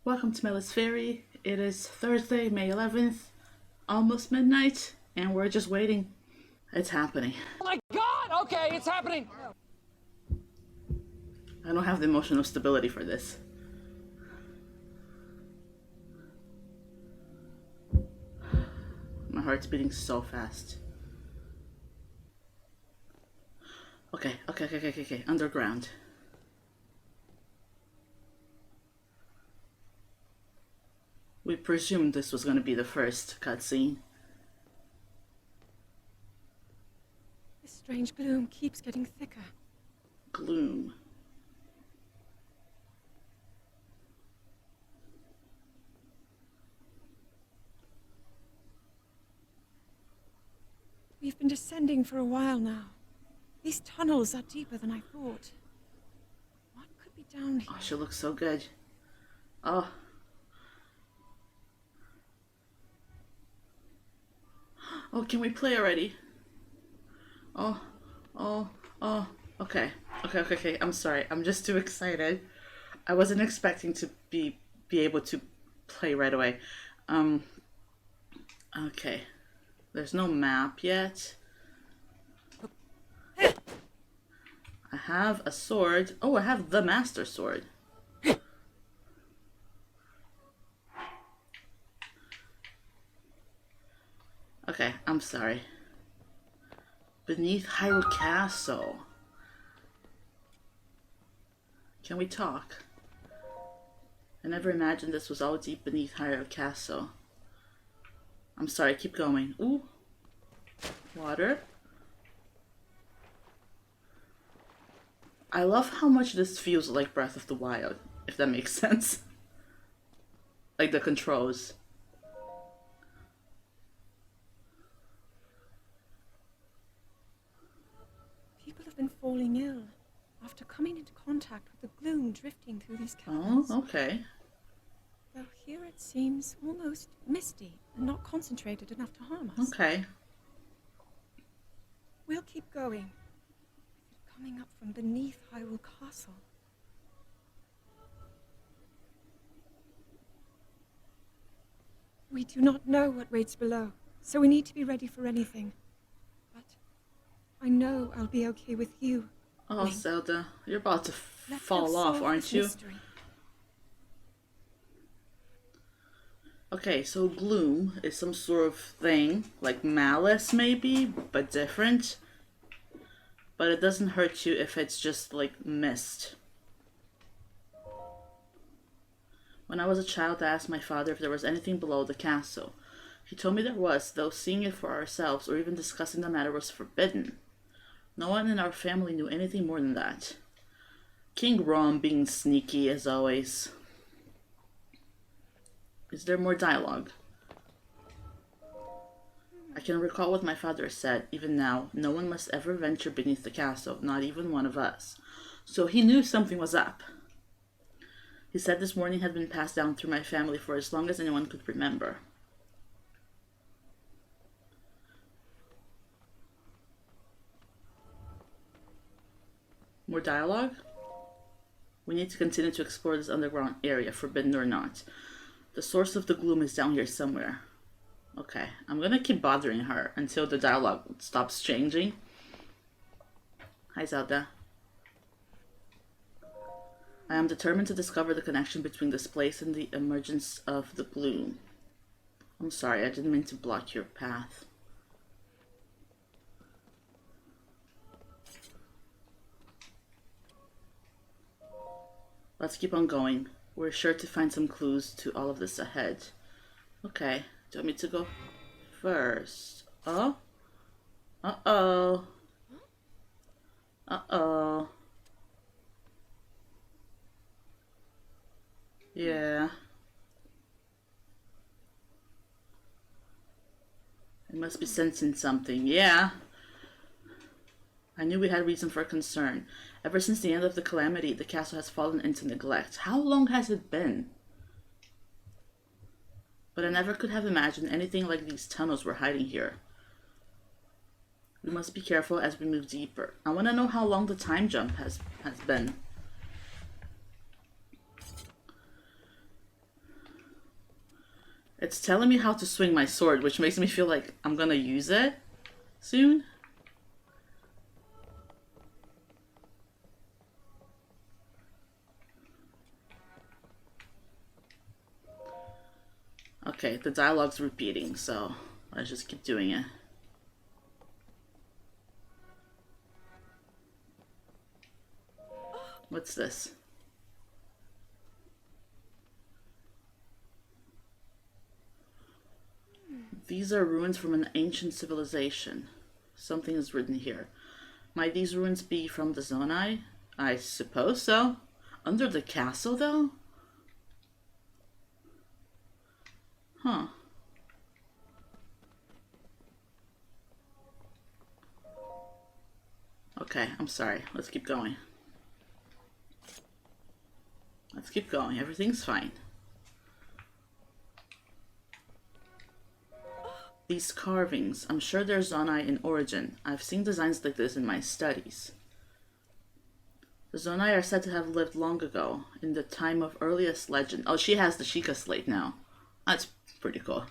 Welcome to Melis Ferry. It is Thursday, May 11th, almost midnight, and we're just waiting. It's happening. Oh my god! Okay, it's happening! I don't have the emotional stability for this. My heart's beating so fast. Okay. Underground. We presumed this was going to be the first cutscene. This strange gloom keeps getting thicker. Gloom. We've been descending for a while now. These tunnels are deeper than I thought. What could be down here? Oh, she looks so good. Oh. Oh, can we play already? Oh. Okay. I'm sorry. I'm just too excited. I wasn't expecting to be able to play right away. Okay. There's no map yet. I have a sword. Oh, I have the Master Sword. Okay, I'm sorry. Beneath Hyrule Castle. Can we talk? I never imagined this was all deep beneath Hyrule Castle. I'm sorry, keep going. Ooh. Water. I love how much this feels like Breath of the Wild, if that makes sense. Like the controls. People have been falling ill after coming into contact with the gloom drifting through these caverns. Oh, okay. Though here it seems almost misty and not concentrated enough to harm us. Okay. We'll keep going. With it coming up from beneath Hyrule Castle. We do not know what waits below, so we need to be ready for anything. But I know I'll be okay with you. Oh, Link. Zelda, you're about to Let's fall go off, solve aren't this you? mystery. Okay, so gloom is some sort of thing, like malice maybe, but different. But it doesn't hurt you if it's just like mist. When I was a child, I asked my father if there was anything below the castle. He told me there was, though seeing it for ourselves or even discussing the matter was forbidden. No one in our family knew anything more than that. King Rom being sneaky as always. Is there more dialogue? I can recall what my father said. Even now, no one must ever venture beneath the castle, not even one of us. So he knew something was up. He said this warning had been passed down through my family for as long as anyone could remember. More dialogue? We need to continue to explore this underground area, forbidden or not. The source of the gloom is down here somewhere. Okay, I'm gonna keep bothering her until the dialogue stops changing. Hi, Zelda. I am determined to discover the connection between this place and the emergence of the gloom. I'm sorry, I didn't mean to block your path. Let's keep on going. We're sure to find some clues to all of this ahead. Okay, do you want me to go first? Oh? Uh-oh. Uh-oh. Yeah. It must be sensing something. Yeah. I knew we had reason for concern. Ever since the end of the calamity, the castle has fallen into neglect. How long has it been? But I never could have imagined anything like these tunnels were hiding here. We must be careful as we move deeper. I want to know how long the time jump has been. It's telling me how to swing my sword, which makes me feel like I'm gonna use it soon. Okay, the dialogue's repeating, so let's just keep doing it. What's this? These are ruins from an ancient civilization. Something is written here. Might these ruins be from the Zonai? I suppose so. Under the castle, though? Huh. Okay, I'm sorry. Let's keep going. Let's keep going. Everything's fine. These carvings, I'm sure they're Zonai in origin. I've seen designs like this in my studies. The Zonai are said to have lived long ago, in the time of earliest legend. Oh, she has the Sheikah slate now. That's pretty cool.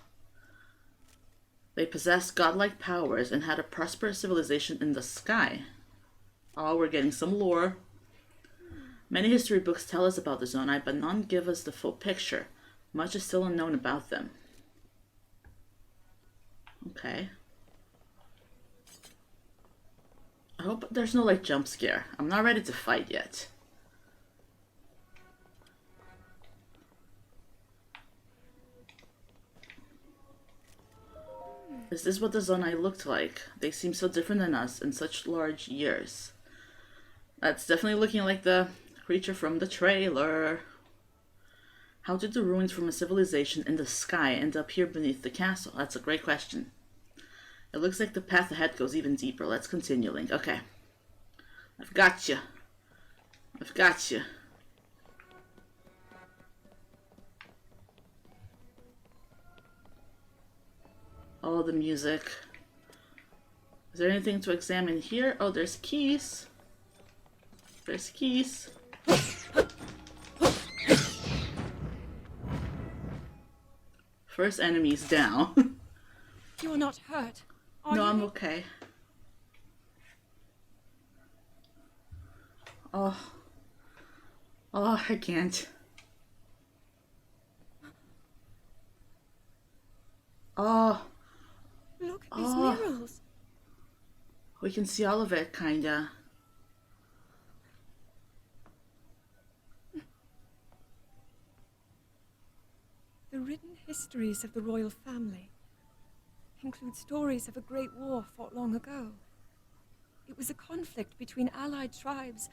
They possessed godlike powers and had a prosperous civilization in the sky. Oh, we're getting some lore. Many history books tell us about the Zonai, but none give us the full picture. Much is still unknown about them. Okay. I hope there's no, like, jump scare. I'm not ready to fight yet. Is this what the Zonai looked like? They seem so different than us in such large years. That's definitely looking like the creature from the trailer. How did the ruins from a civilization in the sky end up here beneath the castle? That's a great question. It looks like the path ahead goes even deeper. Let's continue, Link. Okay. I've got you. I've got you. Oh, the music. Is there anything to examine here? Oh, there's keys. There's keys. First enemy's down. You are not hurt, are No, you? I'm okay. Oh. Oh, I can't. Oh. Look at these Oh. murals. We can see all of it, kinda. The written histories of the royal family include stories of a great war fought long ago. It was a conflict between allied tribes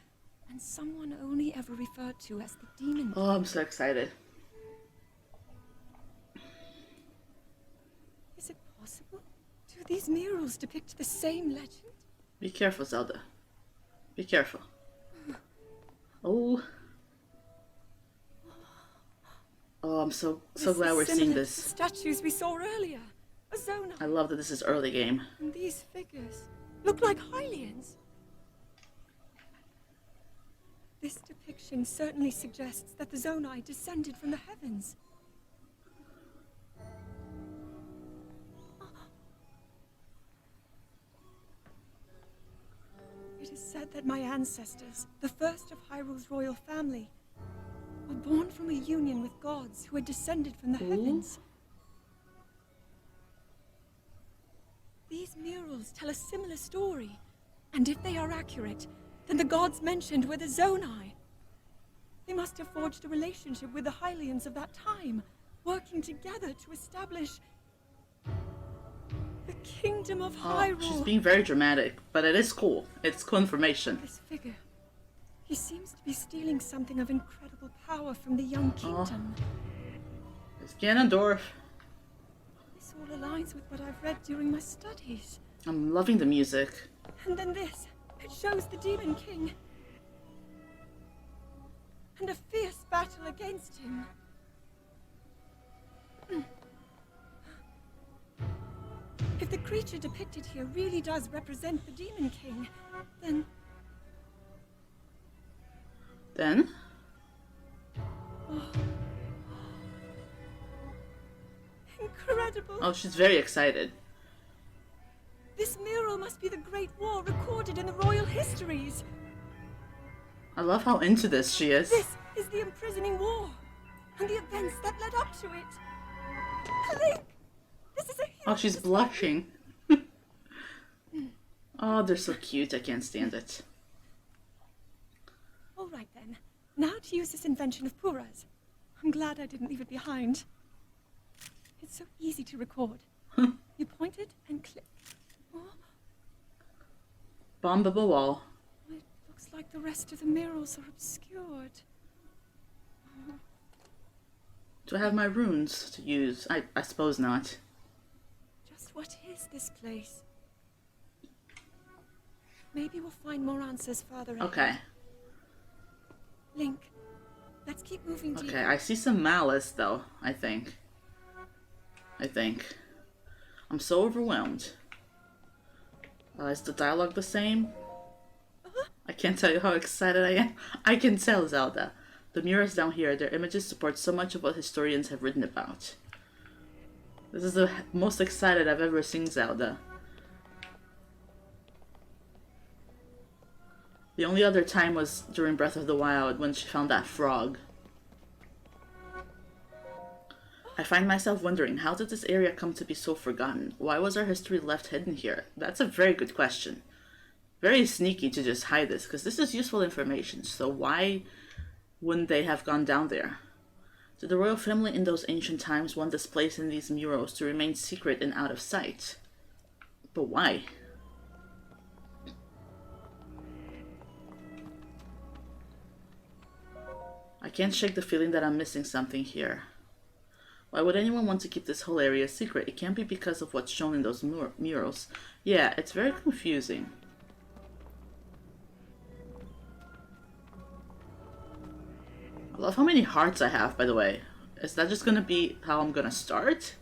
and someone only ever referred to as the Demon Oh, I'm so excited. Is it possible? Do these murals depict the same legend? Be careful, Zelda. Be careful. Oh. Oh, I'm so glad we're seeing this. The statues we saw earlier. A Zonai. I love that this is early game. And these figures look like Hylians. This depiction certainly suggests that the Zonai descended from the heavens. It is said that my ancestors, the first of Hyrule's royal family, were born from a union with gods who had descended from the heavens. These murals tell a similar story, and if they are accurate, then the gods mentioned were the Zonai. They must have forged a relationship with the Hylians of that time, working together to establish the kingdom of Hyrule. Oh, she's being very dramatic, but it is cool. It's confirmation. This figure, he seems to be stealing something of incredible power from the young kingdom. It's Ganondorf. This all aligns with what I've read during my studies. I'm loving the music. And then this, it shows the Demon King. And a fierce battle against him. If the creature depicted here really does represent the Demon King, then... incredible. Oh, she's very excited. This mural must be the Great War recorded in the royal histories. I love how into this she is. This is the imprisoning war and the events that led up to it. Link, this is a hint Oh, she's of blushing. Oh, they're so cute. I can't stand it. All right then. Now to use this invention of Pura's. I'm glad I didn't leave it behind. It's so easy to record. You point it and click. Oh, Bombable wall. it looks like the rest of the murals are obscured. Do I have my runes to use? I suppose not. Just what is this place? Maybe we'll find more answers farther ahead. Okay. Link, let's keep moving deeper. Okay, I see some malice though, I think. I'm so overwhelmed. Is the dialogue the same? I can't tell you how excited I am. I can tell, Zelda. The murals down here, their images support so much of what historians have written about. This is the most excited I've ever seen Zelda. The only other time was during Breath of the Wild when she found that frog. I find myself wondering, how did this area come to be so forgotten? Why was our history left hidden here? That's a very good question. Very sneaky to just hide this, because this is useful information, so why wouldn't they have gone down there? Did the royal family in those ancient times want this place in these murals to remain secret and out of sight? But why? I can't shake the feeling that I'm missing something here. Why would anyone want to keep this whole area secret? It can't be because of what's shown in those murals. Yeah, it's very confusing. I love how many hearts I have, by the way. Is that just gonna be how I'm gonna start?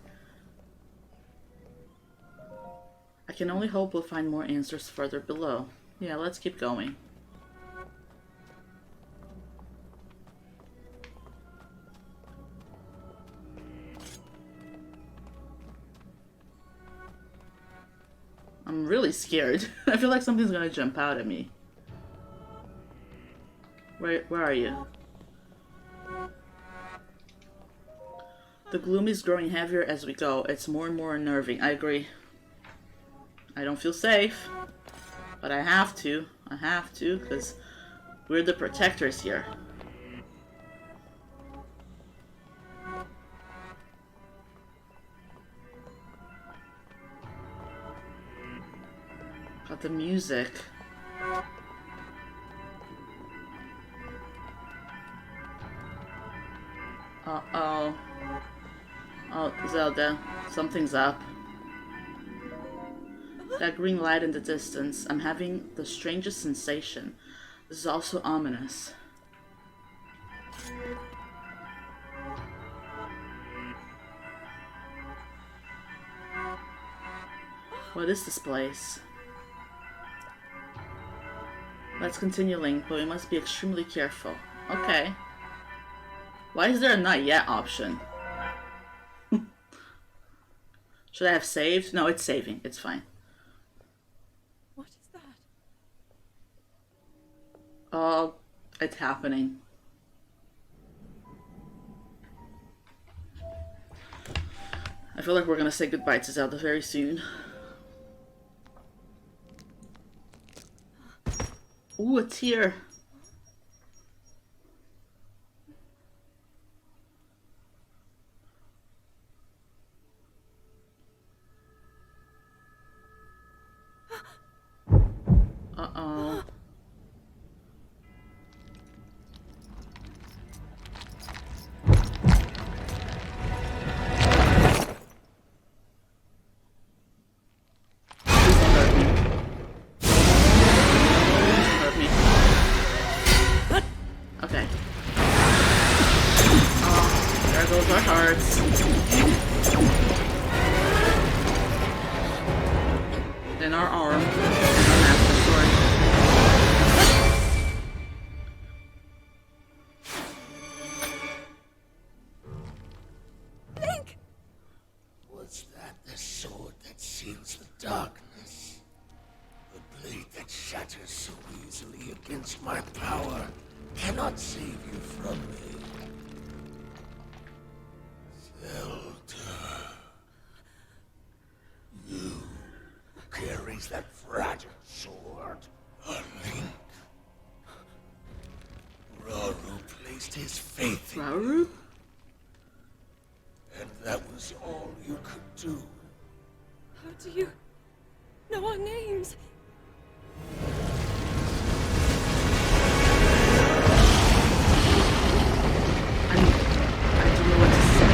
I can only hope we'll find more answers further below. Yeah, let's keep going. I'm really scared. I feel like something's gonna jump out at me. Where are you? The gloom is growing heavier as we go. It's more and more unnerving. I agree. I don't feel safe. But I have to. I have to, because we're the protectors here. Got the music. Uh-oh. Oh, Zelda. Something's up. That green light in the distance. I'm having the strangest sensation. This is also ominous. What is this place? Let's continue, Link, but we must be extremely careful. Okay. Why is there a not yet option? Should I have saved? No, it's saving. It's fine. What is that? Oh, it's happening. I feel like we're gonna say goodbye to Zelda very soon. Ooh, a tear. Uh-oh. Okay. Oh, there goes our hearts. And our arm. And our master sword. Link! What's that? against my power cannot save you from me. Zelda. You carries that fragile sword. A link. Rauru placed his faith in Rauru? and that was all you could do. How do you know our names? I don't know what to say.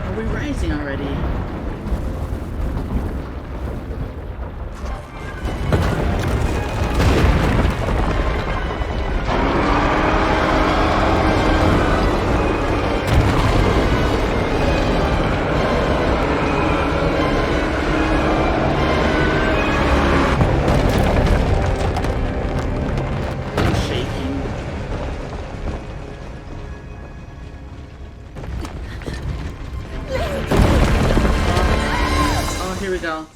Are we rising already? I'm shaking. Oh, here we go.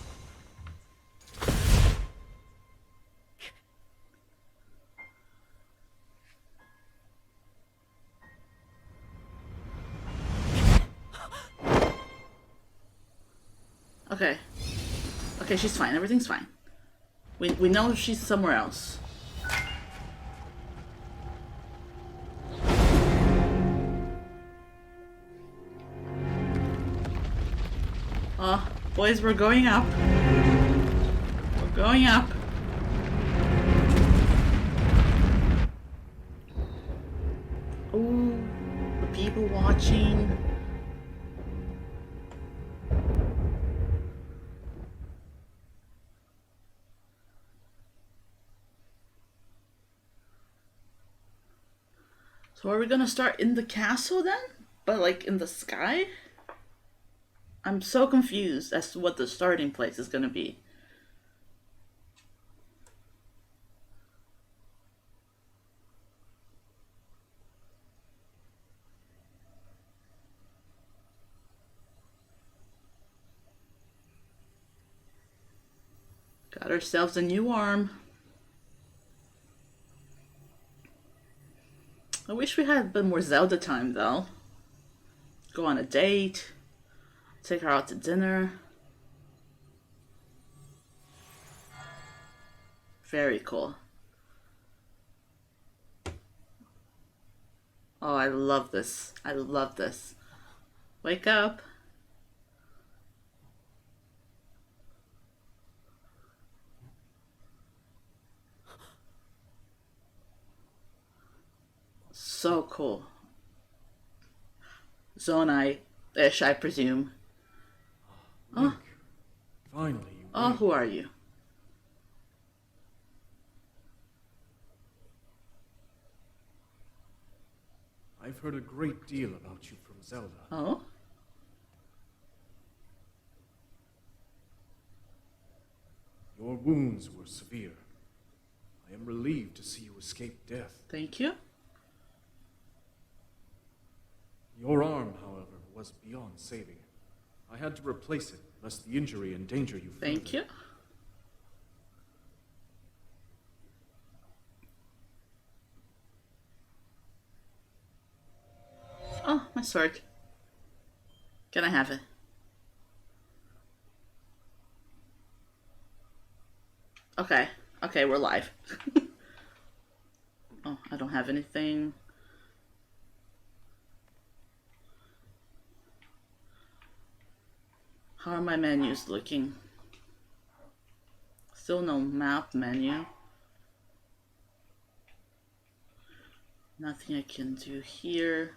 Okay. Okay, she's fine. Everything's fine. We know she's somewhere else. Boys, we're going up. We're going up. Ooh, the people watching. So are we gonna start in the castle then? But like in the sky? I'm so confused as to what the starting place is gonna be. Got ourselves a new arm. I wish we had a bit more Zelda time though. Go on a date. Take her out to dinner. Very cool. Oh, I love this. I love this. Wake up. So cool. Zonai-ish, I presume. Link, finally you Oh, made who are you? I've heard a great deal about you from Zelda. Oh? Your wounds were severe. I am relieved to see you escape death. Thank you. Your arm, however, was beyond saving. I had to replace it, lest the injury endanger you further. Thank you. Oh, my sword. Can I have it? Okay. Okay, we're live. Oh, I don't have anything. How are my menus looking? Still no map menu. Nothing I can do here.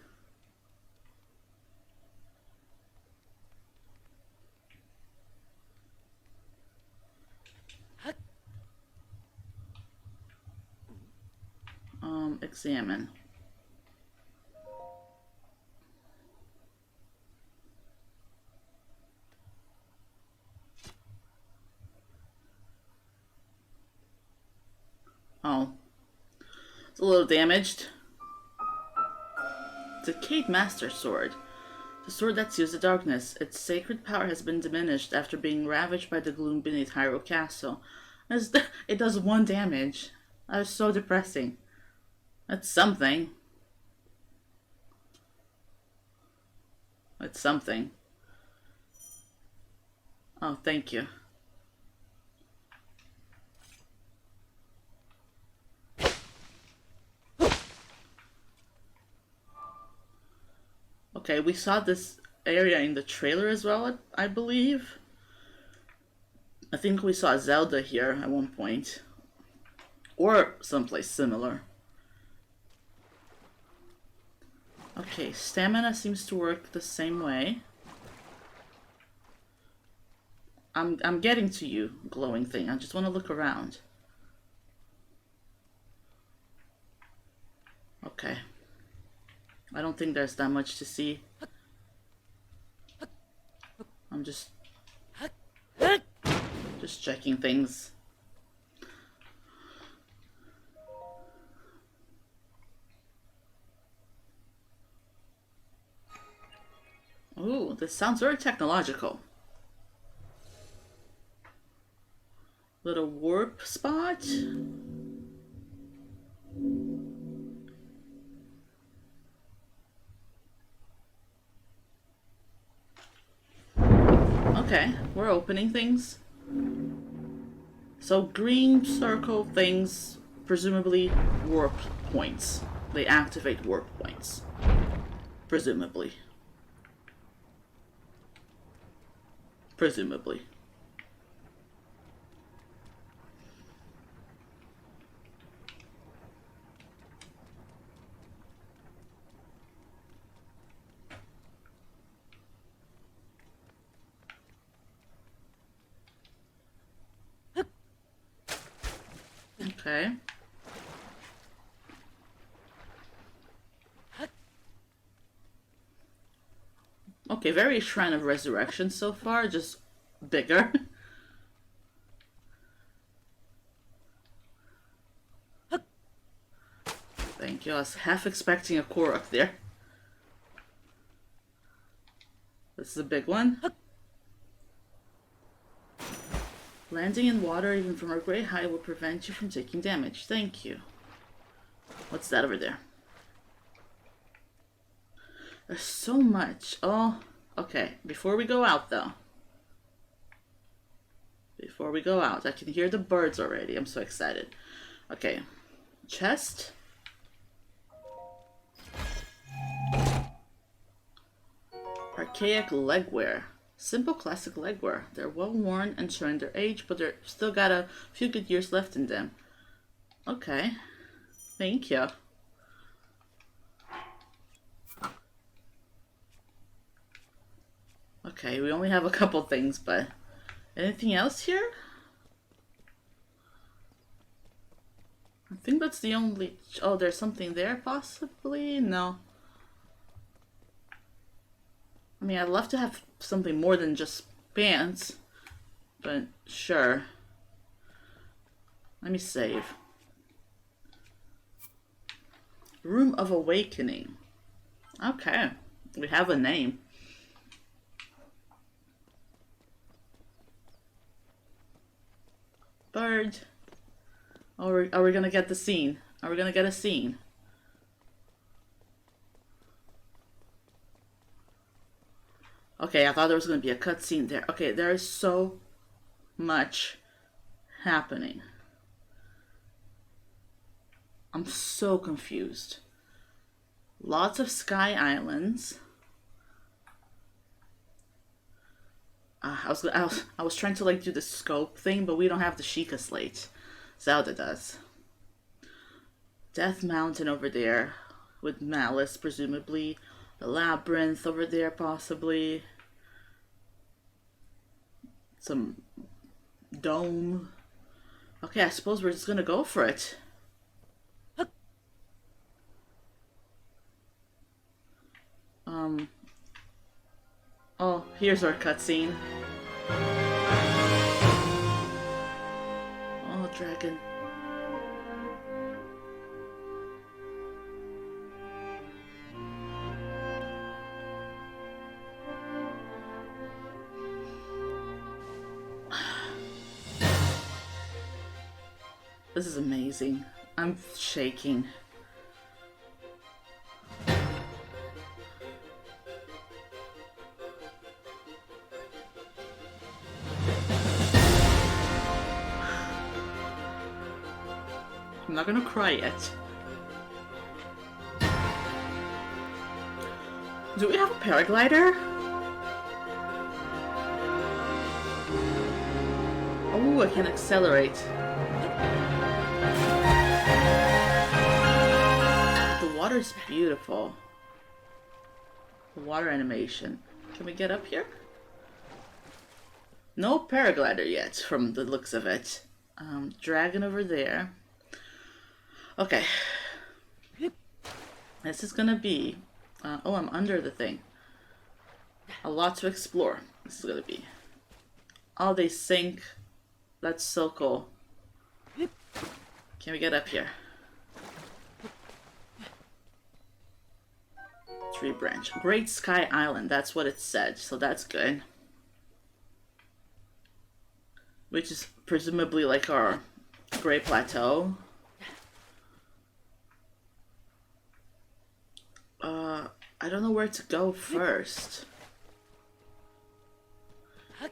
Examine. Oh. It's a little damaged. Decayed Master Sword. The sword that seals the darkness. Its sacred power has been diminished after being ravaged by the gloom beneath Hyrule Castle. It does 1 damage. That is so depressing. That's something. That's something. Oh, thank you. Okay, we saw this area in the trailer as well, I believe. I think we saw Zelda here at one point. Or someplace similar. Okay, stamina seems to work the same way. I'm getting to you, glowing thing. I just want to look around. Okay. I don't think there's that much to see. I'm just checking things. Ooh, this sounds very technological. Little warp spot. Okay, we're opening things. So green circle things, presumably warp points. They activate warp points. Presumably. Presumably. Okay. Okay, very Shrine of Resurrection so far, just bigger. Thank you. I was half expecting a Korok there. This is a big one. Landing in water, even from a great height, will prevent you from taking damage. Thank you. What's that over there? There's so much. Oh, okay. Before we go out, though. Before we go out, I can hear the birds already. I'm so excited. Okay. Chest. Archaic legwear. Simple classic legwear. They're well worn and showing their age, but they're still got a few good years left in them. Okay. Thank you. Okay, we only have a couple things, but anything else here? I think that's the only... Oh, there's something there, possibly? No. I mean, I'd love to have something more than just pants, but sure. Let me save. Room of Awakening. Okay, we have a name. Bird. Are we gonna get the scene? Are we gonna get a scene? Okay, I thought there was gonna be a cutscene there. Okay, there is so much happening. I'm so confused. Lots of sky islands. I was trying to like do the scope thing, but we don't have the Sheikah slate. Zelda does. Death Mountain over there with Malice, presumably. The Labyrinth over there, possibly. Some dome. Okay, I suppose we're just gonna go for it. Oh, here's our cutscene. Oh, dragon. This is amazing. I'm shaking. I'm not gonna cry yet. Do we have a paraglider? Oh, I can accelerate. The water's beautiful. The water animation. Can we get up here? No paraglider yet, from the looks of it. Dragon over there. Okay. This is gonna be... oh, I'm under the thing. A lot to explore. This is gonna be. Oh, they sink. That's so cool. Can we get up here? Tree branch. Great Sky Island. That's what it said. So that's good. Which is presumably like our Great Plateau. I don't know where to go first.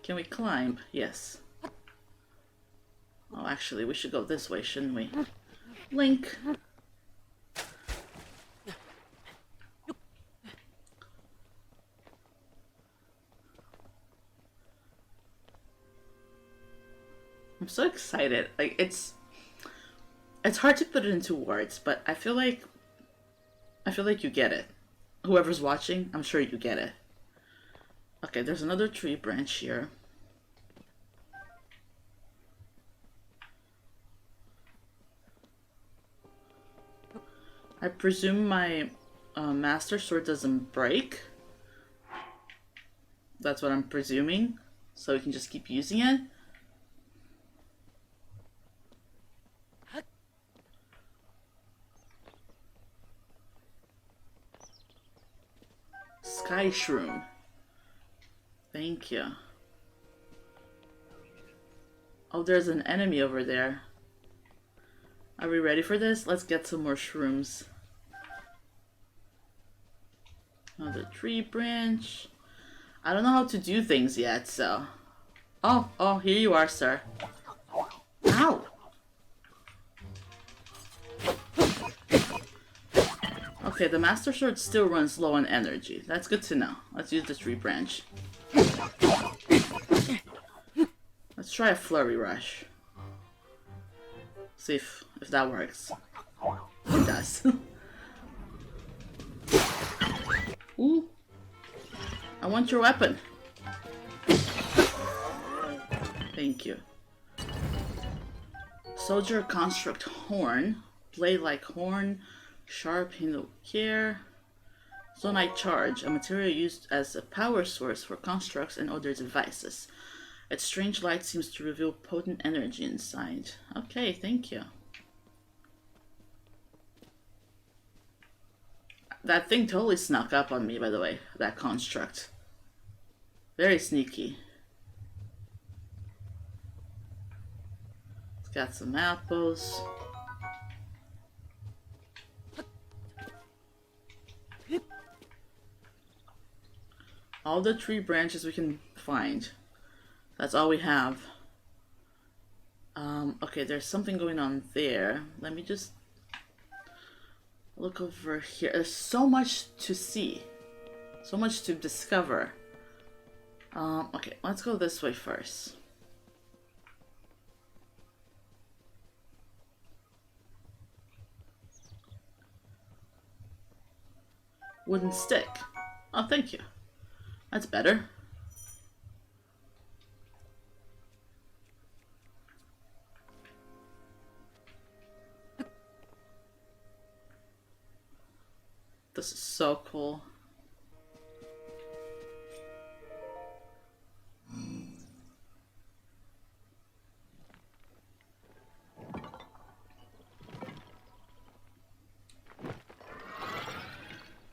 Can we climb? Yes. Oh, actually, we should go this way, shouldn't we? Link! I'm so excited. Like, it's hard to put it into words, but I feel like you get it. Whoever's watching, I'm sure you get it. Okay, there's another tree branch here. I presume my Master Sword doesn't break. That's what I'm presuming. So we can just keep using it. Sky Shroom. Thank you. Oh, there's an enemy over there. Are we ready for this? Let's get some more shrooms. Another tree branch. I don't know how to do things yet, so... Oh, here you are, sir. Ow! Okay, the Master Sword still runs low on energy. That's good to know. Let's use the tree branch. Let's try a Flurry Rush. See if that works. It does. Ooh. I want your weapon. Thank you. Soldier Construct Horn. Blade like horn. Sharp handle care. Zonite Charge, a material used as a power source for constructs and other devices. Its strange light seems to reveal potent energy inside. Okay, thank you. That thing totally snuck up on me, by the way, that construct. Very sneaky. It's got some apples. All the tree branches we can find. That's all we have. Okay, there's something going on there. Let me just look over here. There's so much to see. So much to discover. Okay, let's go this way first. Wooden stick. Oh, thank you. That's better. This is so cool.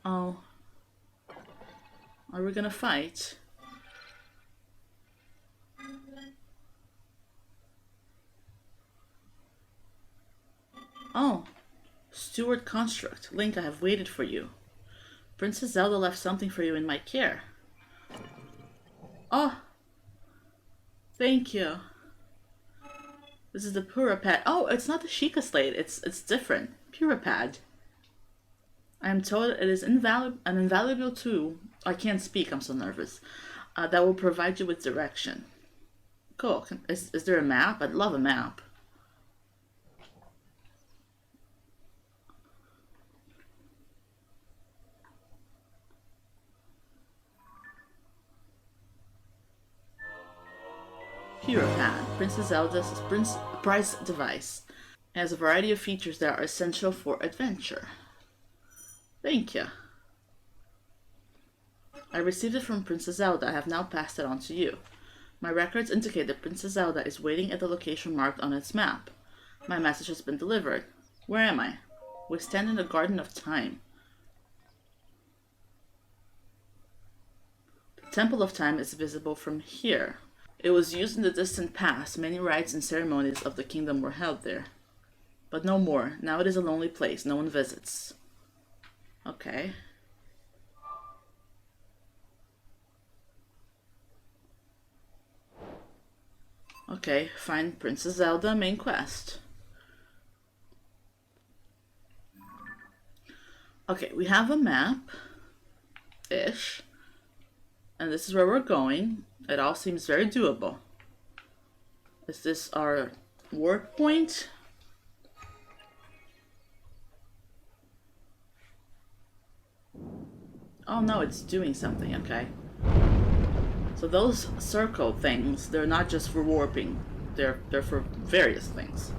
Oh. Are we gonna fight? Steward Construct. Link, I have waited for you. Princess Zelda left something for you in my care. Oh, thank you. This is the Purapad. Oh, it's not the Sheikah Slate. It's different. Purapad. I am told it is an invaluable tool. I can't speak. I'm so nervous. That will provide you with direction. Cool. Is there a map? I'd love a map. Purapad, Princess Zelda's prize device. It has a variety of features that are essential for adventure. Thank you. I received it from Princess Zelda. I have now passed it on to you. My records indicate that Princess Zelda is waiting at the location marked on its map. My message has been delivered. Where am I? We stand in the Garden of Time. The Temple of Time is visible from here. It was used in the distant past. Many rites and ceremonies of the kingdom were held there. But no more. Now it is a lonely place. No one visits. Okay. Okay, find Princess Zelda, main quest. Okay, we have a map-ish. And this is where we're going. It all seems very doable. Is this our work point? Oh no, it's doing something, okay. So those circle things, they're not just for warping. They're for various things.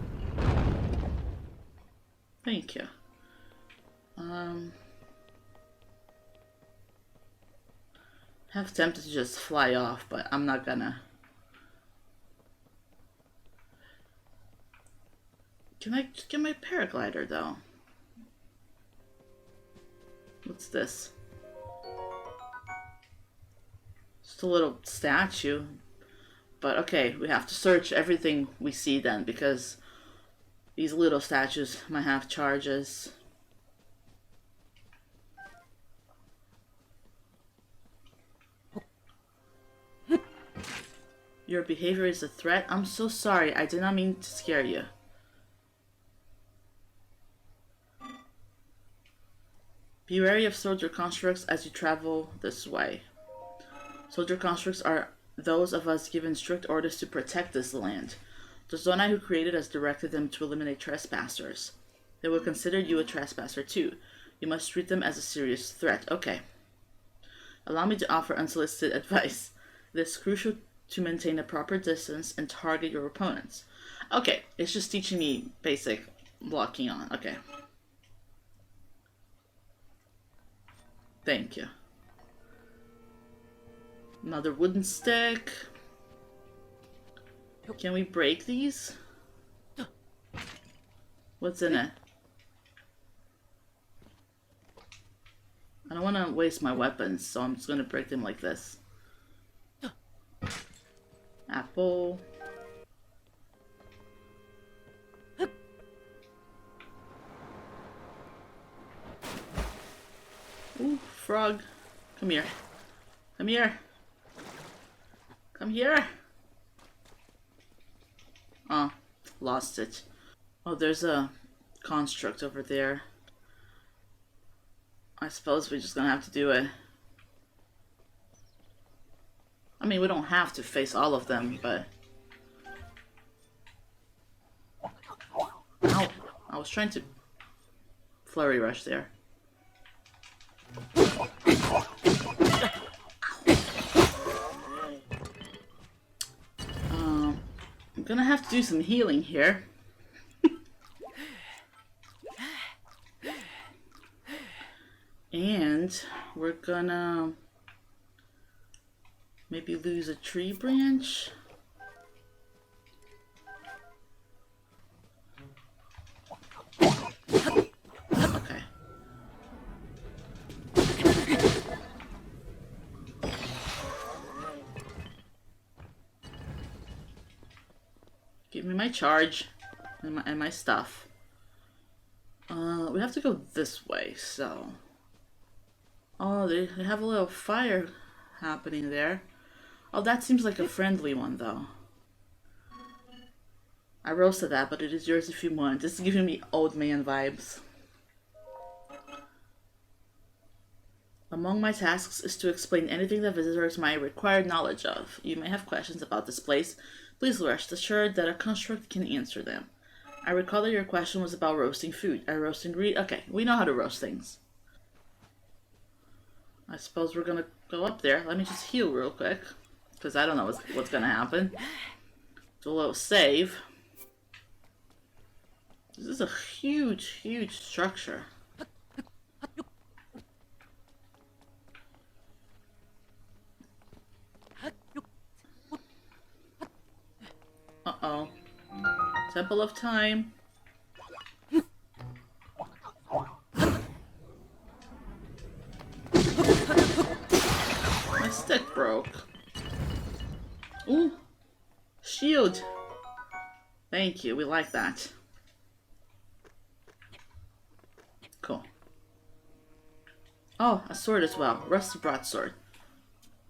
Thank you. Half tempted to just fly off, but I'm not gonna. Can I get my paraglider though? What's this? Just a little statue. But okay, we have to search everything we see then, because these little statues might have charges. Your behavior is a threat. I'm so sorry. I did not mean to scare you. Be wary of soldier constructs as you travel this way. Soldier constructs are those of us given strict orders to protect this land. The Zonai who created us directed them to eliminate trespassers. They will consider you a trespasser too. You must treat them as a serious threat. Okay. Allow me to offer unsolicited advice. It is crucial to maintain a proper distance and target your opponents. Okay, it's just teaching me basic blocking on. Okay. Thank you. Another wooden stick. Can we break these? What's in it? I don't want to waste my weapons, so I'm just going to break them like this. Apple. Ooh, frog. Come here. Come here. Come here. Oh, lost it. Oh, there's a construct over there. I suppose we're just gonna have to do it. I mean, we don't have to face all of them, but... Ow! I was trying to flurry rush there. I'm gonna have to do some healing here. And we're gonna maybe lose a tree branch. Okay. Give me my charge and my stuff. we have to go this way, so... Oh, they have a little fire happening there. Oh, that seems like a friendly one, though. I roasted that, but it is yours if you want. This is giving me old man vibes. Among my tasks is to explain anything that visitors might require knowledge of. You may have questions about this place. Please rest assured that a construct can answer them. I recall that your question was about roasting food. I roast ingredients. Okay, we know how to roast things. I suppose we're gonna go up there. Let me just heal real quick, because I don't know what's gonna happen. Do a little save. This is a huge, huge structure. Uh-oh. Temple of Time. My stick broke. Ooh. Shield. Thank you, we like that. Cool. Oh, a sword as well. Rusty broadsword.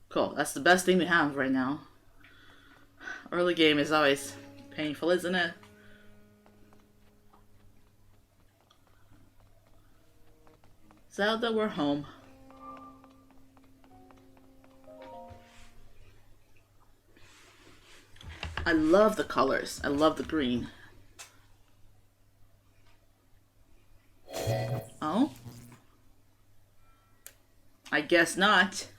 Cool, that's the best thing we have right now. Early game is always painful, isn't it? Zelda, we're home. I love the colors. I love the green. Oh? I guess not.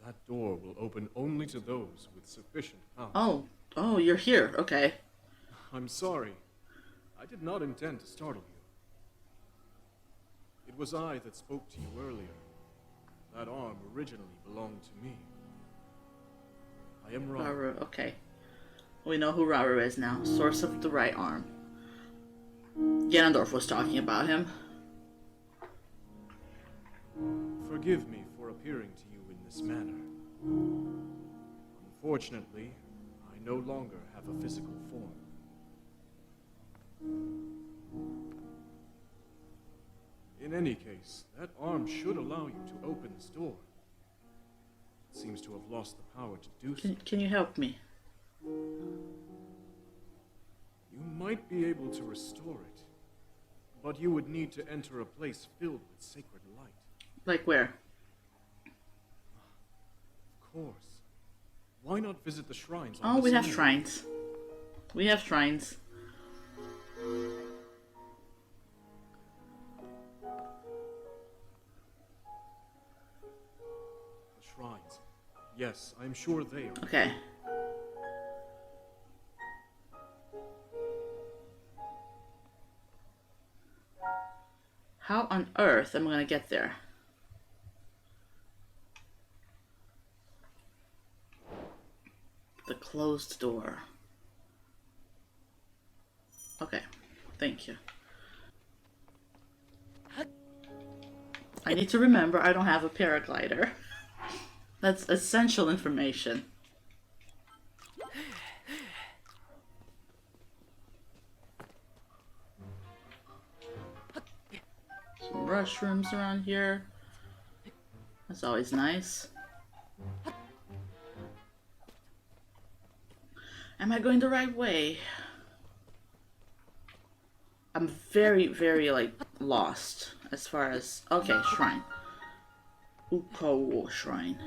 That door will open only to those with sufficient power. Oh, you're here. Okay. I'm sorry. I did not intend to startle you. It was I that spoke to you earlier. That arm originally belonged to me. I am Rauru. Rauru, okay. We know who Rauru is now. Source of the right arm. Ganondorf was talking about him. Forgive me for appearing to you in this manner. Unfortunately, I no longer have a physical form. In any case, that arm should allow you to open this door. It seems to have lost the power to do so. Can you help me? You might be able to restore it, but you would need to enter a place filled with sacred light. Like where? Of course. Why not visit the shrines? Oh, we have shrines. We have shrines. The shrines. Yes, I'm sure they are. Okay. How on earth am I gonna get there? The closed door. Okay, thank you. I need to remember I don't have a paraglider. That's essential information. Some mushrooms around here. That's always nice. Am I going the right way? I'm very, very, like, lost as far as... Okay, shrine. Uko shrine.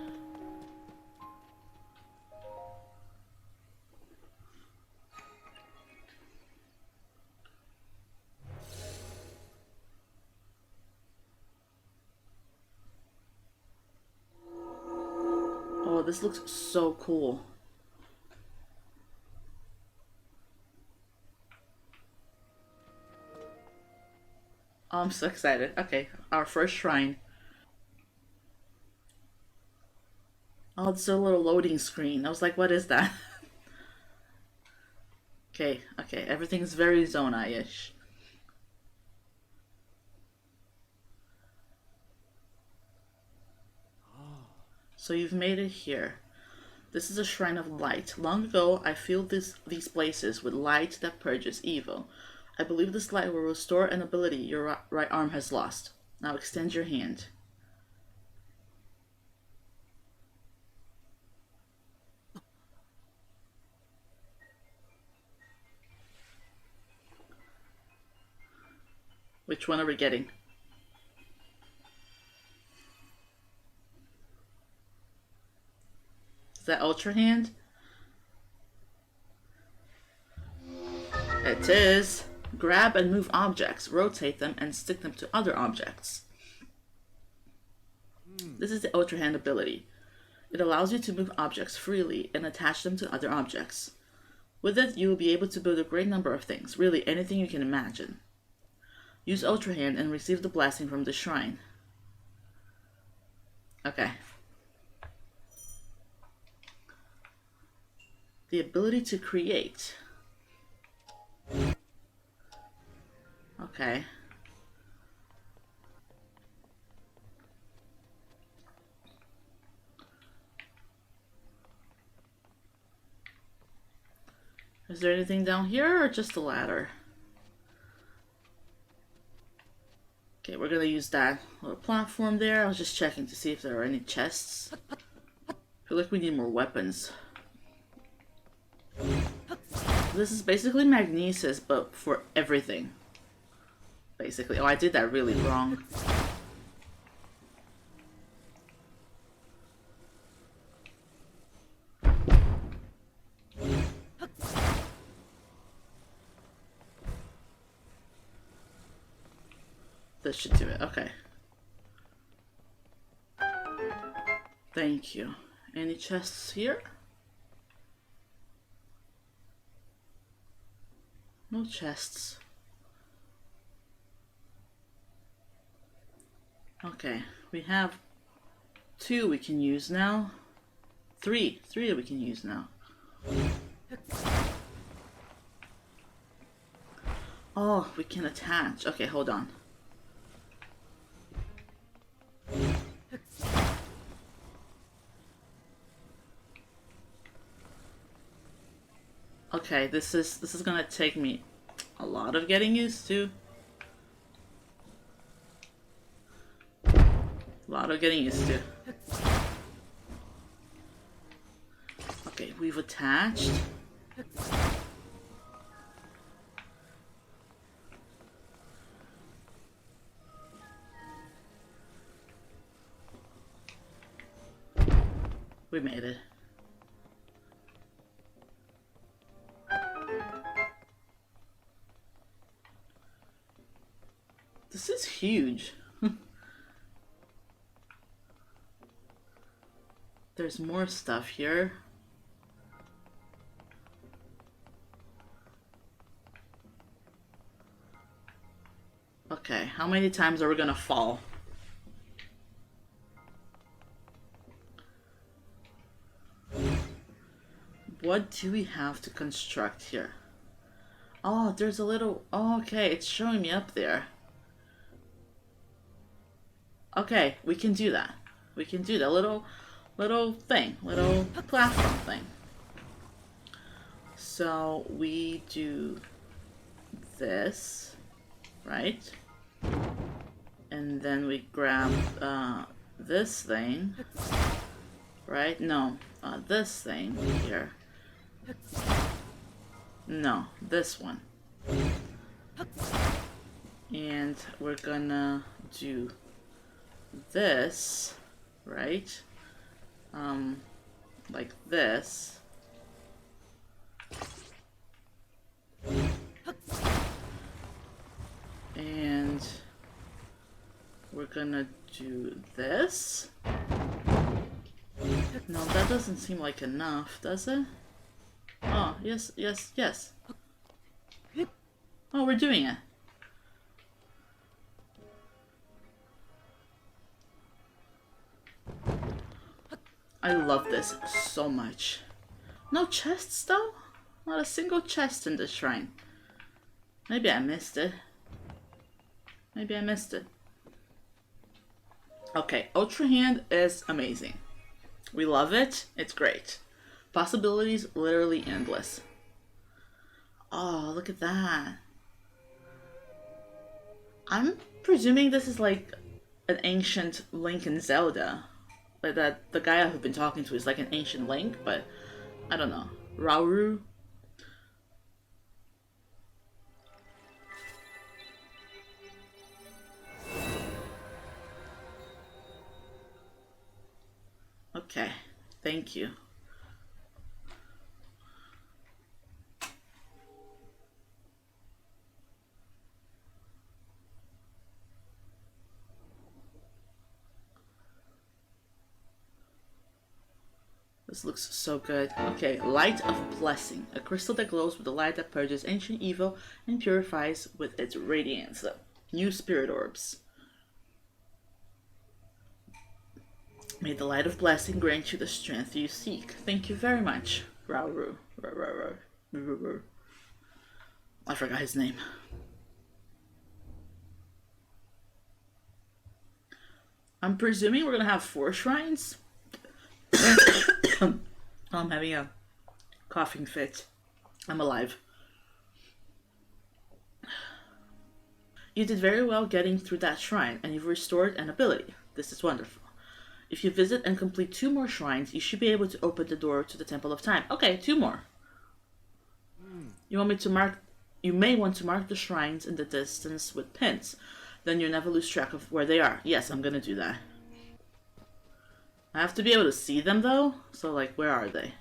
Oh, this looks so cool. Oh, I'm so excited. Okay, our first shrine. Oh, it's a little loading screen. I was like, what is that? Okay, everything's very Zonai-ish. So you've made it here. This is a shrine of light. Long ago, I filled these places with light that purges evil. I believe this light will restore an ability your right arm has lost. Now extend your hand. Which one are we getting? Is that Ultrahand? It is. Grab and move objects, rotate them, and stick them to other objects. This is the Ultrahand ability. It allows you to move objects freely and attach them to other objects. With it, you will be able to build a great number of things, really anything you can imagine. Use Ultrahand and receive the blessing from the shrine. Okay. The ability to create. Okay. Is there anything down here or just a ladder? Okay, we're gonna use that little platform there. I was just checking to see if there are any chests. I feel like we need more weapons. This is basically magnesis, but for everything. Basically. Oh, I did that really wrong. This should do it. Okay. Thank you. Any chests here? No chests. Okay, we have 2 we can use now. 3 we can use now. Oh, we can attach. Okay, hold on. Okay, this is gonna take me a lot of getting used to. A lot of getting used to. Okay, we've attached. We made it. This is huge. There's more stuff here. Okay, how many times are we gonna fall? What do we have to construct here? Oh, there's a little... Oh, okay, it's showing me up there. Okay, we can do that. We can do that little thing, little platform thing. So we do this, right? And then we grab this thing, right? No, this thing here. No, this one. And we're gonna do this, right? Like this. And we're gonna do this. No, that doesn't seem like enough, does it? Oh, yes, yes, yes. Oh, we're doing it. I love this so much. No chests though? Not a single chest in the shrine. Maybe I missed it. Maybe I missed it. Okay, Ultrahand is amazing. We love it. It's great. Possibilities literally endless. Oh, look at that. I'm presuming this is like an ancient Link in Zelda. Like that the guy I've been talking to is like an ancient Link, but I don't know. Rauru? Okay, thank you. This looks so good. Okay, Light of Blessing. A crystal that glows with a light that purges ancient evil and purifies with its radiance. So, new spirit orbs. May the Light of Blessing grant you the strength you seek. Thank you very much, Rauru. I forgot his name. I'm presuming we're gonna have 4 shrines. I'm having a coughing fit. I'm alive. You did very well getting through that shrine, and you've restored an ability. This is wonderful. If you visit and complete 2 more shrines, you should be able to open the door to the Temple of Time. Okay, 2 more. You want me to mark? You may want to mark the shrines in the distance with pins. Then you'll never lose track of where they are. Yes, I'm gonna do that. I have to be able to see them though. So like, where are they?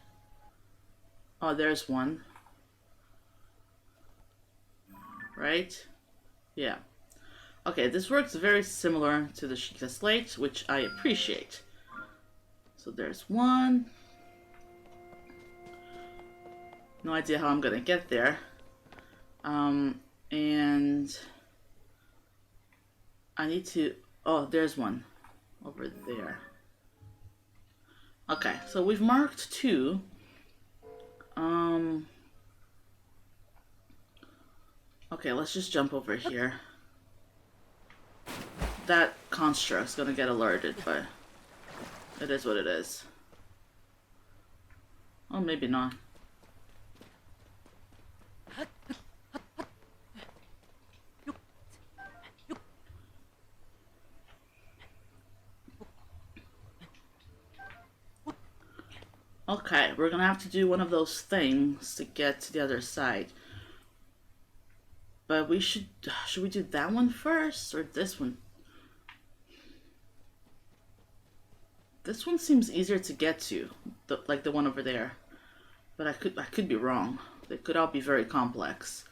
Oh, there's one. Right? Yeah. Okay, this works very similar to the Sheikah Slate, which I appreciate. So there's one. No idea how I'm gonna get there. And I need to, oh, there's one over there. Okay, so we've marked 2. Okay, let's just jump over here. That construct's gonna get alerted, but it is what it is. Oh, maybe not. Okay, we're gonna have to do one of those things to get to the other side. But we should we do that one first or this one? This one seems easier to get to, like the one over there. But I could be wrong. They could all be very complex.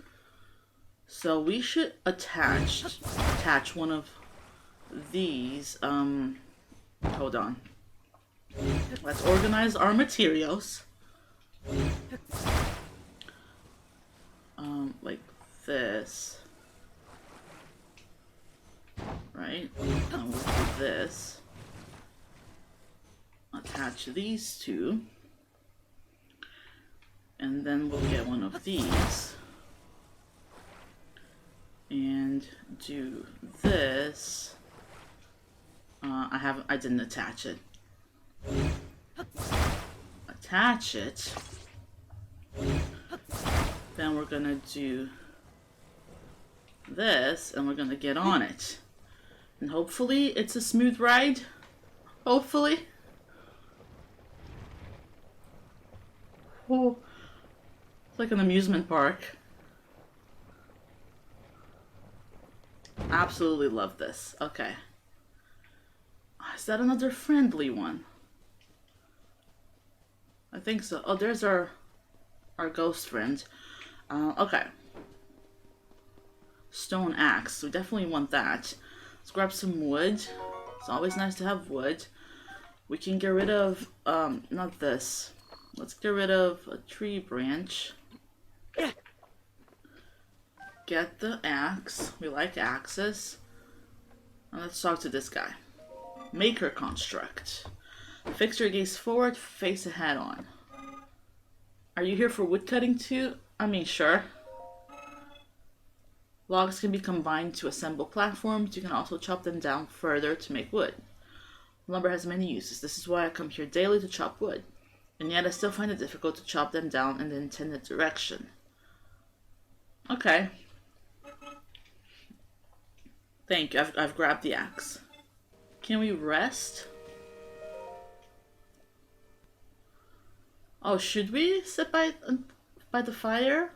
So we should attach one of these. Hold on. Let's organize our materials. Like this. Right? And we'll do this. Attach these 2. And then we'll get one of these. And do this. I didn't attach it. Attach it. Then we're gonna do this and we're gonna get on it. And hopefully it's a smooth ride. Hopefully. Oh, it's like an amusement park. Absolutely love this. Okay. Is that another friendly one? I think so. Oh, there's our ghost friend. Okay. Stone axe. We definitely want that. Let's grab some wood. It's always nice to have wood. We can get rid of, not this. Let's get rid of a tree branch. Get the axe. We like axes. And let's talk to this guy. Maker construct. Fix your gaze forward, face ahead on. Are you here for wood cutting too? I mean, sure. Logs can be combined to assemble platforms. You can also chop them down further to make wood. Lumber has many uses. This is why I come here daily to chop wood. And yet I still find it difficult to chop them down in the intended direction. Okay. Thank you. I've grabbed the axe. Can we rest? Oh, should we sit by the fire?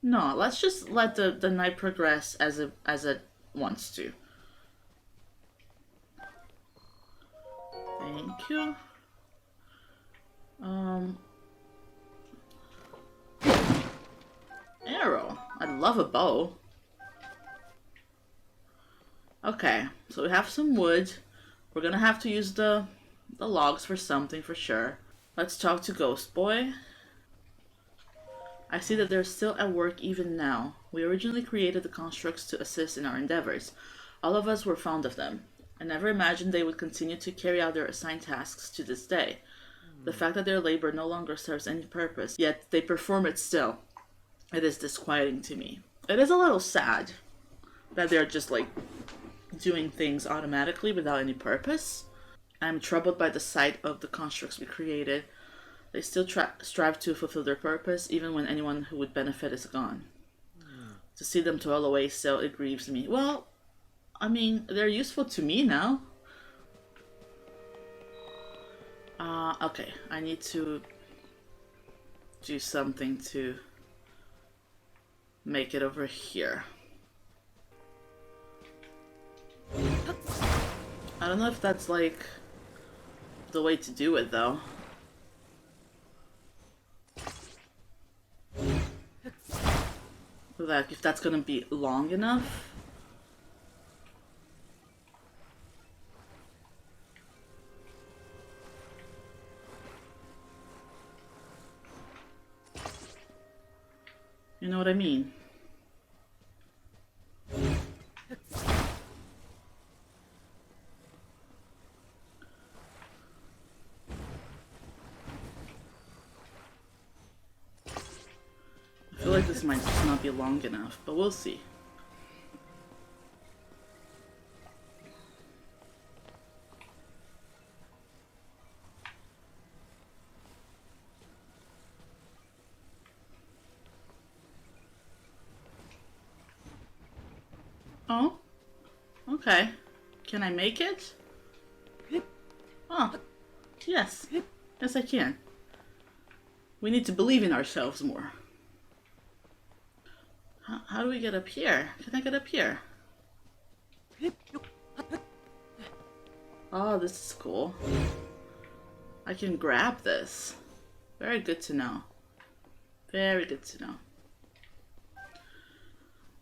No, let's just let the night progress as it wants to. Thank you. Arrow. I'd love a bow. Okay, so we have some wood. We're gonna have to use the logs for something for sure. Let's talk to Ghost Boy. I see that they're still at work even now. We originally created the constructs to assist in our endeavors. All of us were fond of them. I never imagined they would continue to carry out their assigned tasks to this day. The fact that their labor no longer serves any purpose, yet they perform it still. It is disquieting to me. It is a little sad that they're just like doing things automatically without any purpose. I'm troubled by the sight of the constructs we created. They still strive to fulfill their purpose, even when anyone who would benefit is gone. To see them toil away still, it grieves me. Well, I mean, they're useful to me now. Okay, I need to do something to make it over here. I don't know if that's like the way to do it though. Like if that's gonna be long enough. You know what I mean? I feel like this might just not be long enough, but we'll see. Oh, okay. Can I make it? Oh, yes. Yes, I can. We need to believe in ourselves more. How do we get up here? Can I get up here? Oh, this is cool. I can grab this. Very good to know. Very good to know.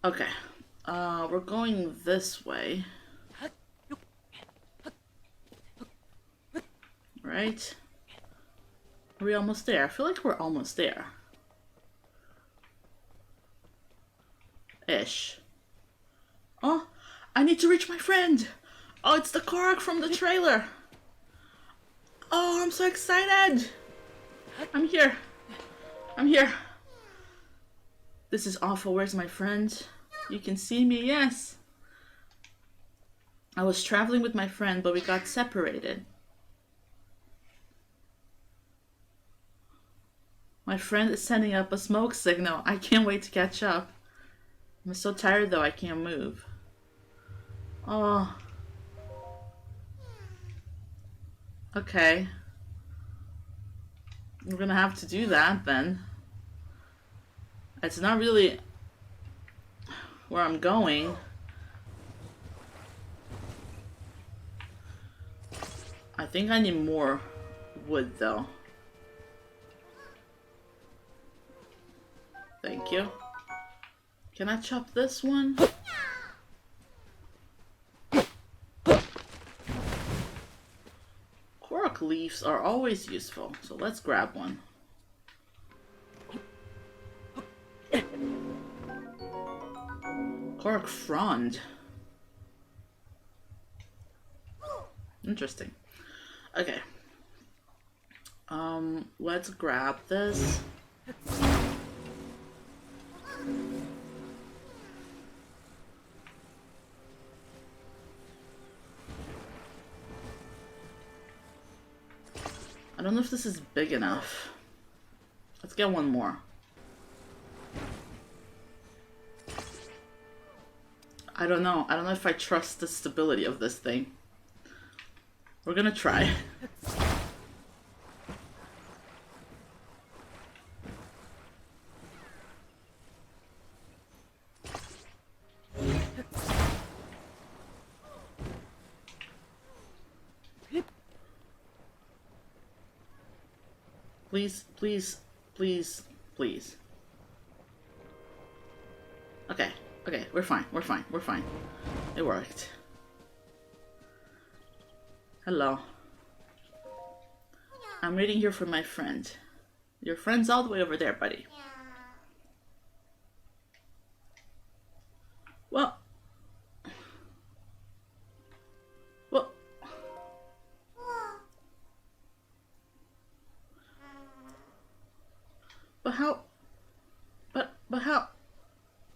Okay. We're going this way. Right? Are we almost there? I feel like we're almost there. Ish. Oh, I need to reach my friend. Oh, it's the Korok from the trailer. Oh, I'm so excited. I'm here. I'm here. This is awful. Where's my friend? You can see me, yes. I was traveling with my friend, but we got separated. My friend is sending up a smoke signal. I can't wait to catch up. I'm so tired though, I can't move. Oh. Okay. We're gonna have to do that then. It's not really where I'm going. I think I need more wood though. Thank you. Can I chop this one? Korok leaves are always useful, so let's grab one. Korok frond. Interesting. Okay. Let's grab this. I don't know if this is big enough. Let's get one more. I don't know. I don't know if I trust the stability of this thing. We're gonna try. Please, please, please, please. Okay, okay, we're fine, we're fine, we're fine. It worked. Hello. I'm waiting here for my friend. Your friend's all the way over there, buddy. Well. Well. But how? But how?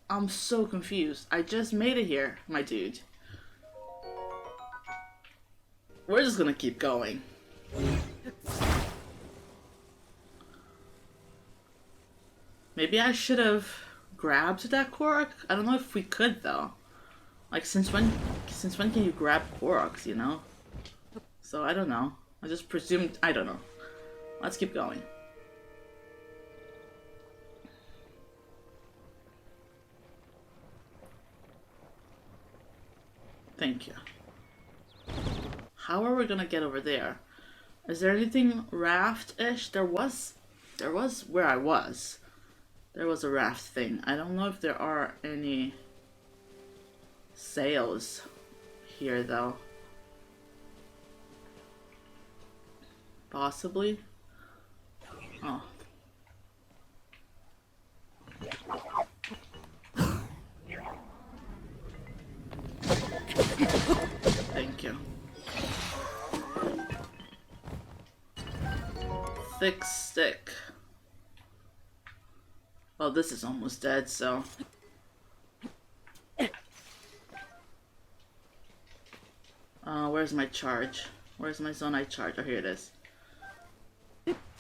I'm so confused. I just made it here, my dude. We're just gonna keep going. Maybe I should have grabbed that Korok? I don't know if we could though. Like since when can you grab Koroks, you know? So I don't know. I just presumed, I don't know. Let's keep going. Thank you. How are we gonna get over there? Is there anything raft-ish? There was where I was. There was a raft thing. I don't know if there are any sails here though. Possibly. Oh. Thank you. Thick stick. Well, this is almost dead, so... where's my charge? Where's my zonai charge? Oh, here it is.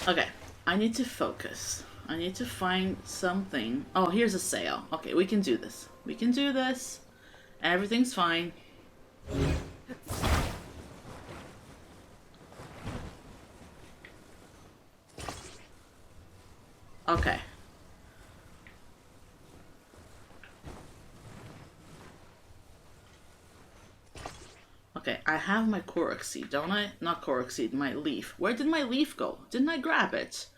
Okay, I need to focus. I need to find something. Oh, here's a sail. Okay, we can do this. We can do this. Everything's fine. Okay. Okay, I have my Korok seed, don't I? Not Korok seed, my leaf. Where did my leaf go? Didn't I grab it?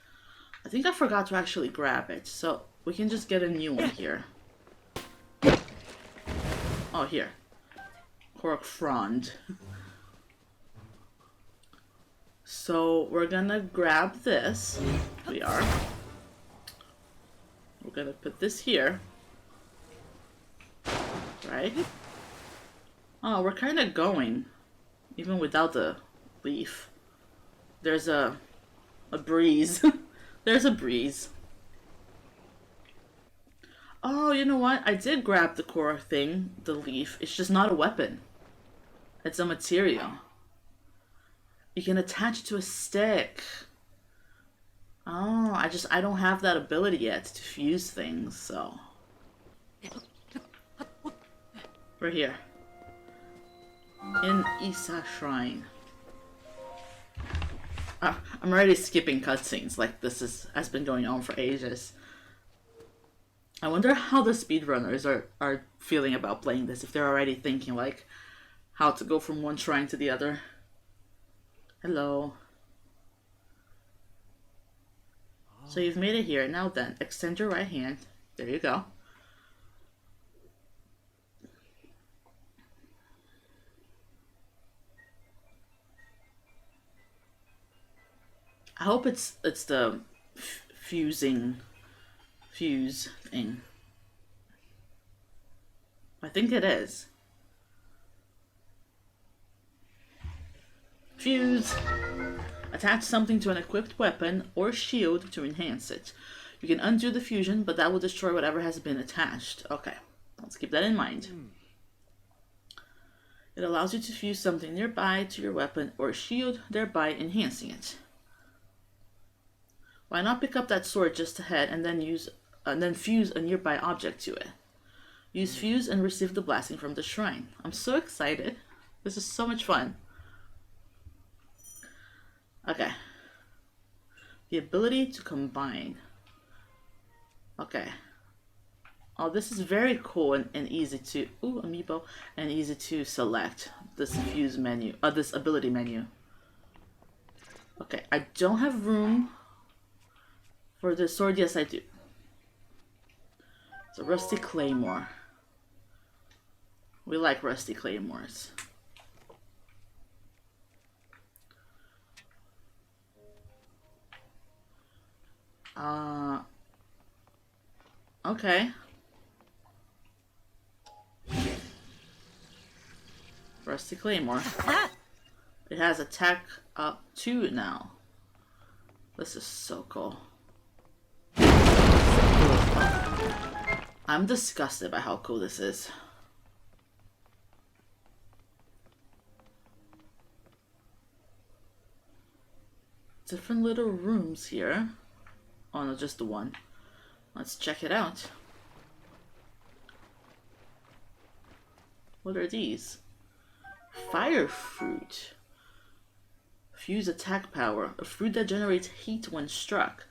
I think I forgot to actually grab it, so we can just get a new one here. Oh, here. Korok frond. So we're gonna grab this. We are. We're gonna put this here. Right? Oh, we're kind of going, even without the leaf. There's a breeze. There's a breeze. Oh, you know what? I did grab the core thing, the leaf. It's just not a weapon. It's a material. You can attach it to a stick. Oh, I don't have that ability yet to fuse things, so. We're here. In Isa Shrine. I'm already skipping cutscenes, like this has been going on for ages. I wonder how the speedrunners are feeling about playing this, if they're already thinking like how to go from one shrine to the other. Hello. So you've made it here. Now then, extend your right hand. There you go. I hope it's the fuse thing. I think it is. Fuse. Attach something to an equipped weapon or shield to enhance it. You can undo the fusion, but that will destroy whatever has been attached. Okay, let's keep that in mind. It allows you to fuse something nearby to your weapon or shield, thereby enhancing it. Why not pick up that sword just ahead and then fuse a nearby object to it? Use fuse and receive the blasting from the shrine. I'm so excited. This is so much fun. Okay. The ability to combine. Okay. Oh, this is very cool and easy to... Ooh, amiibo. And easy to select. This fuse menu. This ability menu. Okay, I don't have room for the sword. Yes, I do. It's a rusty claymore. We like rusty claymores. Okay. Rusty claymore. It has attack up 2 now. This is so cool. I'm disgusted by how cool this is. Different little rooms here. Oh no, just the one. Let's check it out. What are these? Fire fruit. Fuse attack power. A fruit that generates heat when struck.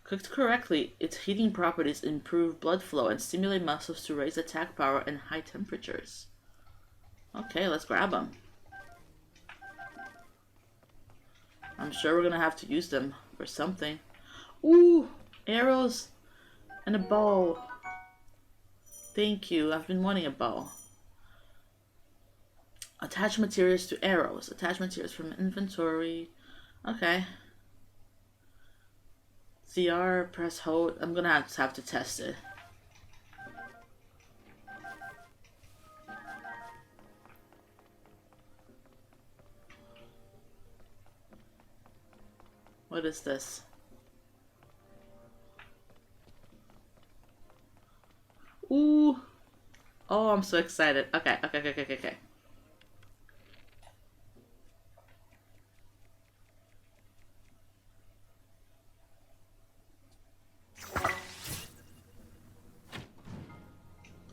Cooked correctly, its heating properties improve blood flow and stimulate muscles to raise attack power in high temperatures. Okay, let's grab them. I'm sure we're gonna have to use them for something. Ooh, arrows and a bow. Thank you, I've been wanting a bow. Attach materials to arrows. Attach materials from inventory. Okay. CR, press hold. I'm gonna have to test it. What is this? Ooh. Oh, I'm so excited. Okay.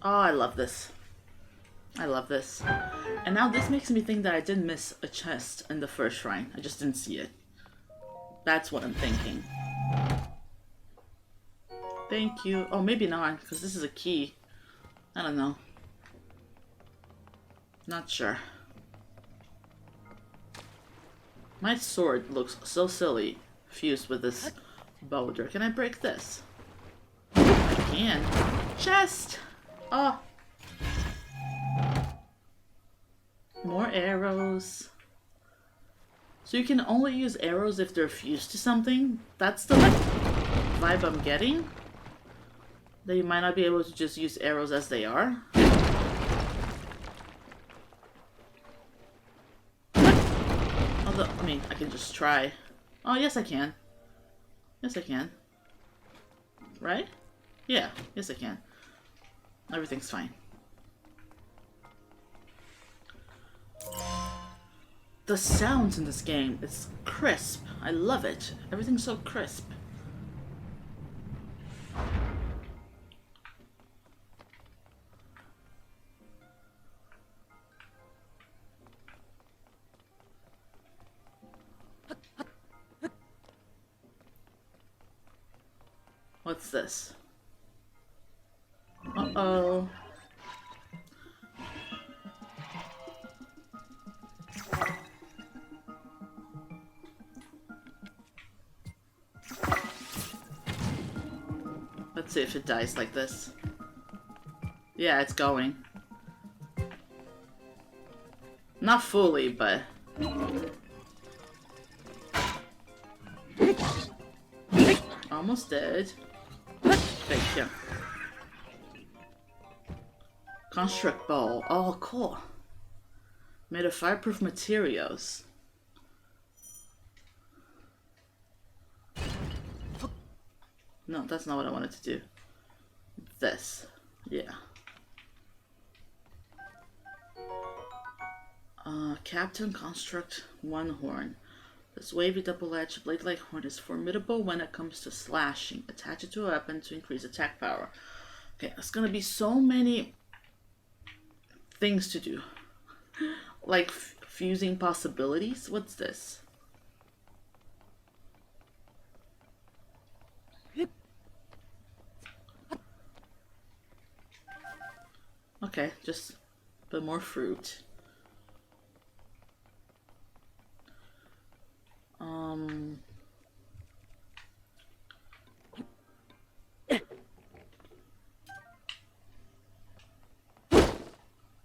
Oh, I love this. I love this. And now this makes me think that I did miss a chest in the first shrine. I just didn't see it. That's what I'm thinking. Thank you. Oh, maybe not, because this is a key. I don't know. Not sure. My sword looks so silly fused with this boulder. Can I break this? I can. Chest! Oh. More arrows. So you can only use arrows if they're fused to something? That's the vibe I'm getting? That you might not be able to just use arrows as they are? Although, I mean, I can just try. Oh, yes I can. Yes I can. Right? Yeah, yes I can. Everything's fine. The sounds in this game, it's crisp. I love it. Everything's so crisp. What's this? Uh-oh. Let's see if it dies like this. Yeah, it's going. Not fully, but... Almost dead. Thank you. Construct ball. Oh, cool. Made of fireproof materials. No, that's not what I wanted to do. This. Yeah. Captain construct one horn. This wavy double-edged blade-like horn is formidable when it comes to slashing. Attach it to a weapon to increase attack power. Okay, there's gonna be so many things to do. Like fusing possibilities. What's this? Okay, just a bit more fruit.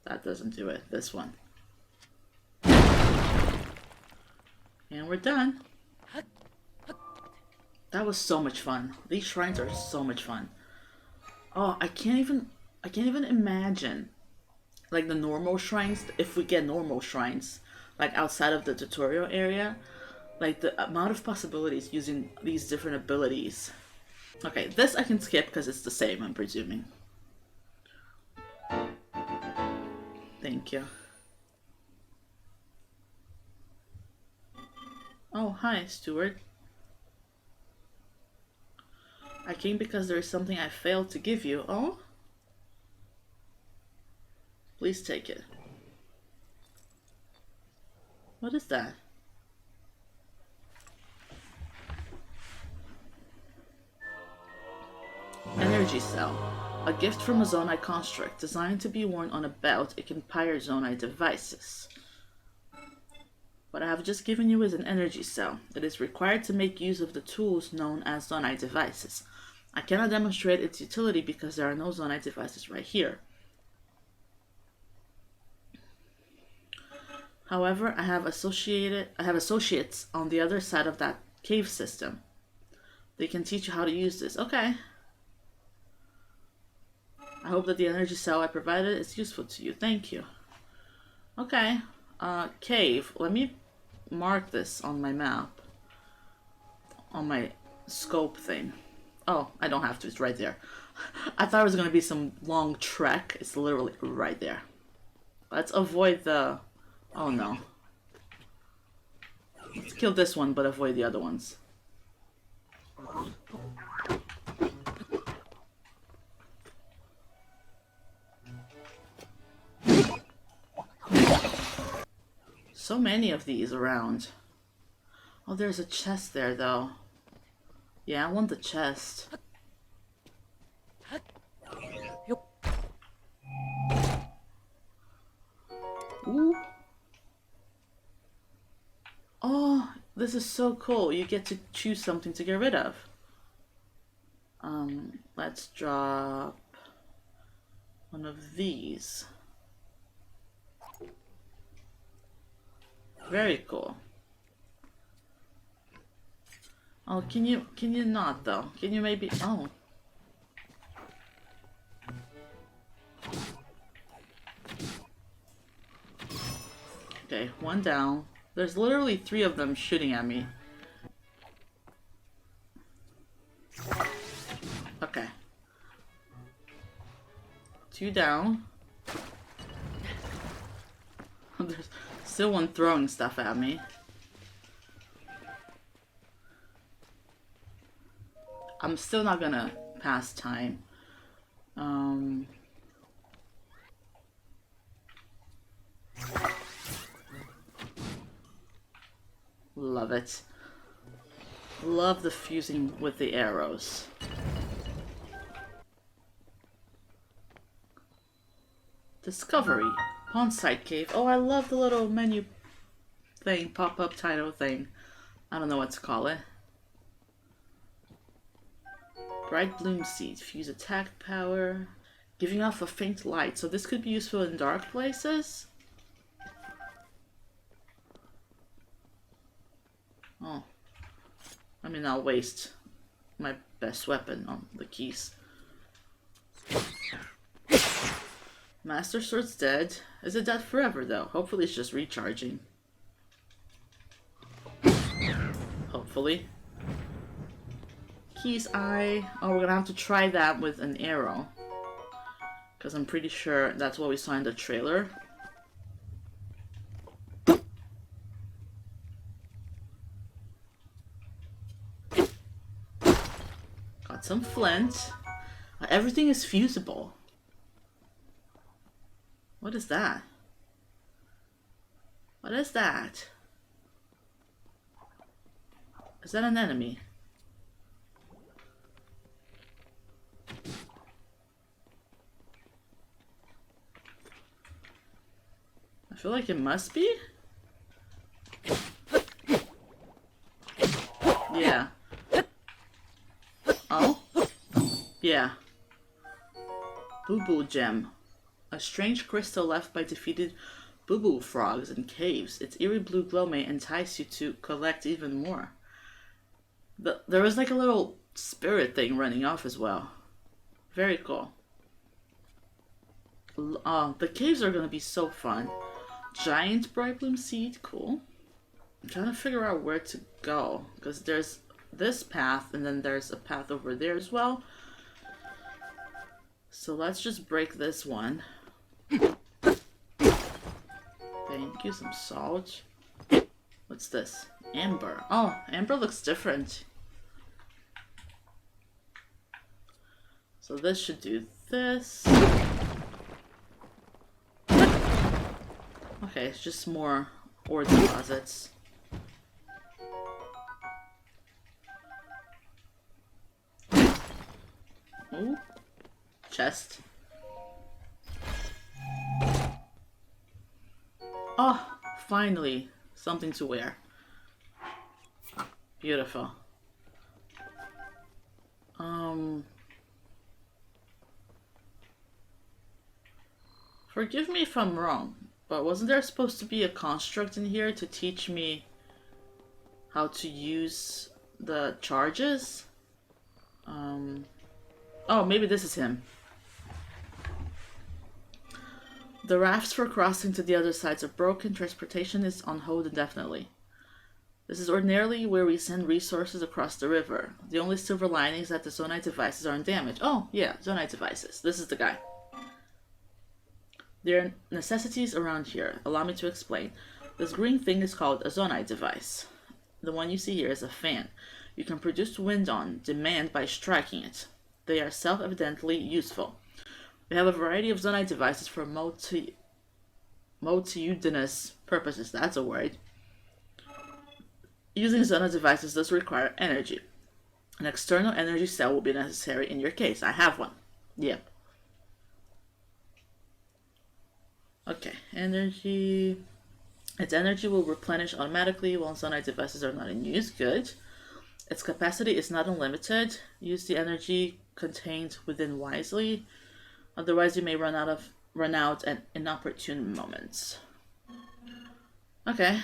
That doesn't do it. This one. And we're done. That was so much fun. These shrines are so much fun. Oh, I can't even imagine like the normal shrines, if we get normal shrines like outside of the tutorial area, like the amount of possibilities using these different abilities. Okay, this I can skip because it's the same, I'm presuming. Thank you. Oh, hi, Stuart. I came because there is something I failed to give you. Oh? Please take it. What is that? Energy cell. A gift from a Zonai construct designed to be worn on a belt. It can power Zonai devices. What I have just given you is an energy cell. It is required to make use of the tools known as Zonai devices. I cannot demonstrate its utility because there are no Zonai devices right here. However, I have associates on the other side of that cave system. They can teach you how to use this. Okay. I hope that the energy cell I provided is useful to you. Thank you. Okay. Cave. Let me mark this on my map. On my scope thing. Oh, I don't have to. It's right there. I thought it was going to be some long trek. It's literally right there. Let's avoid the... Oh no. Let's kill this one, but avoid the other ones. So many of these around. Oh, there's a chest there, though. Yeah, I want the chest. Ooh. Oh, this is so cool. You get to choose something to get rid of. Let's drop one of these. Very cool. Oh, can you not though? Can you maybe, oh. Okay, one down. There's literally 3 of them shooting at me. Okay. 2 down. There's still one throwing stuff at me. I'm still not gonna pass time. Love it. Love the fusing with the arrows. Discovery. Pawn-site cave. Oh, I love the little menu thing, pop-up title thing. I don't know what to call it. Bright bloom seed. Fuse attack power. Giving off a faint light. So this could be useful in dark places. Oh. I mean, I'll waste my best weapon on the keys. Master Sword's dead. Is it dead forever, though? Hopefully it's just recharging. Hopefully. Keys eye. Oh, we're gonna have to try that with an arrow. Because I'm pretty sure that's what we saw in the trailer. some flint. Everything is fusible. What is that? What is that? Is that an enemy? I feel like it must be. Yeah. Oh? Yeah. Boo-boo gem. A strange crystal left by defeated boo-boo frogs in caves. Its eerie blue glow may entice you to collect even more. There was like a little spirit thing running off as well. Very cool. The caves are gonna be so fun. Giant bright bloom seed, cool. I'm trying to figure out where to go, because there's this path and then there's a path over there as well. So let's just break this one. Thank you, some salt. What's this? Amber. Oh, amber looks different. So this should do this. Okay, it's just more ore deposits. Oh, chest. Oh, finally, something to wear. Beautiful. Forgive me if I'm wrong, but wasn't there supposed to be a construct in here to teach me how to use the charges? Oh, maybe this is him. The rafts for crossing to the other sides are broken. Transportation is on hold indefinitely. This is ordinarily where we send resources across the river. The only silver lining is that the Zonite devices aren't damaged. Oh, yeah, Zonite devices. This is the guy. There are necessities around here. Allow me to explain. This green thing is called a Zonite device. The one you see here is a fan. You can produce wind on demand by striking it. They are self-evidently useful. We have a variety of Zonite devices for multitudinous purposes. That's a word. Using Zonite devices does require energy. An external energy cell will be necessary in your case. I have one. Yep. Okay, energy. Its energy will replenish automatically while Zonite devices are not in use. Good. Its capacity is not unlimited. Use the energy contained within wisely. Otherwise, you may run out at inopportune moments. Okay.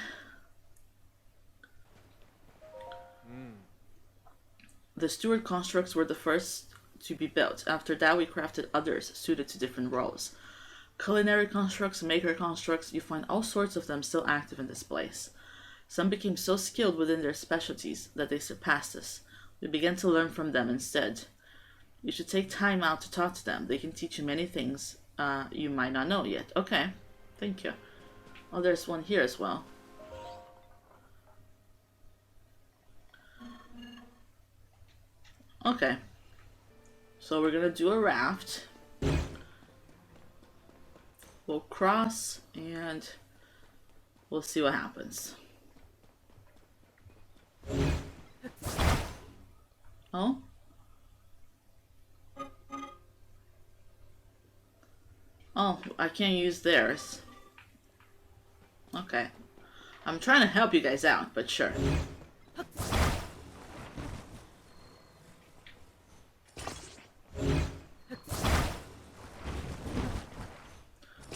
The steward constructs were the first to be built. After that, we crafted others suited to different roles. Culinary constructs, maker constructs, you find all sorts of them still active in this place. Some became so skilled within their specialties that they surpassed us. We began to learn from them instead. You should take time out to talk to them. They can teach you many things you might not know yet. Okay, thank you. Oh, there's one here as well. Okay, so we're gonna do a raft. We'll cross and we'll see what happens. Oh? Oh, I can't use theirs. Okay. I'm trying to help you guys out, but sure.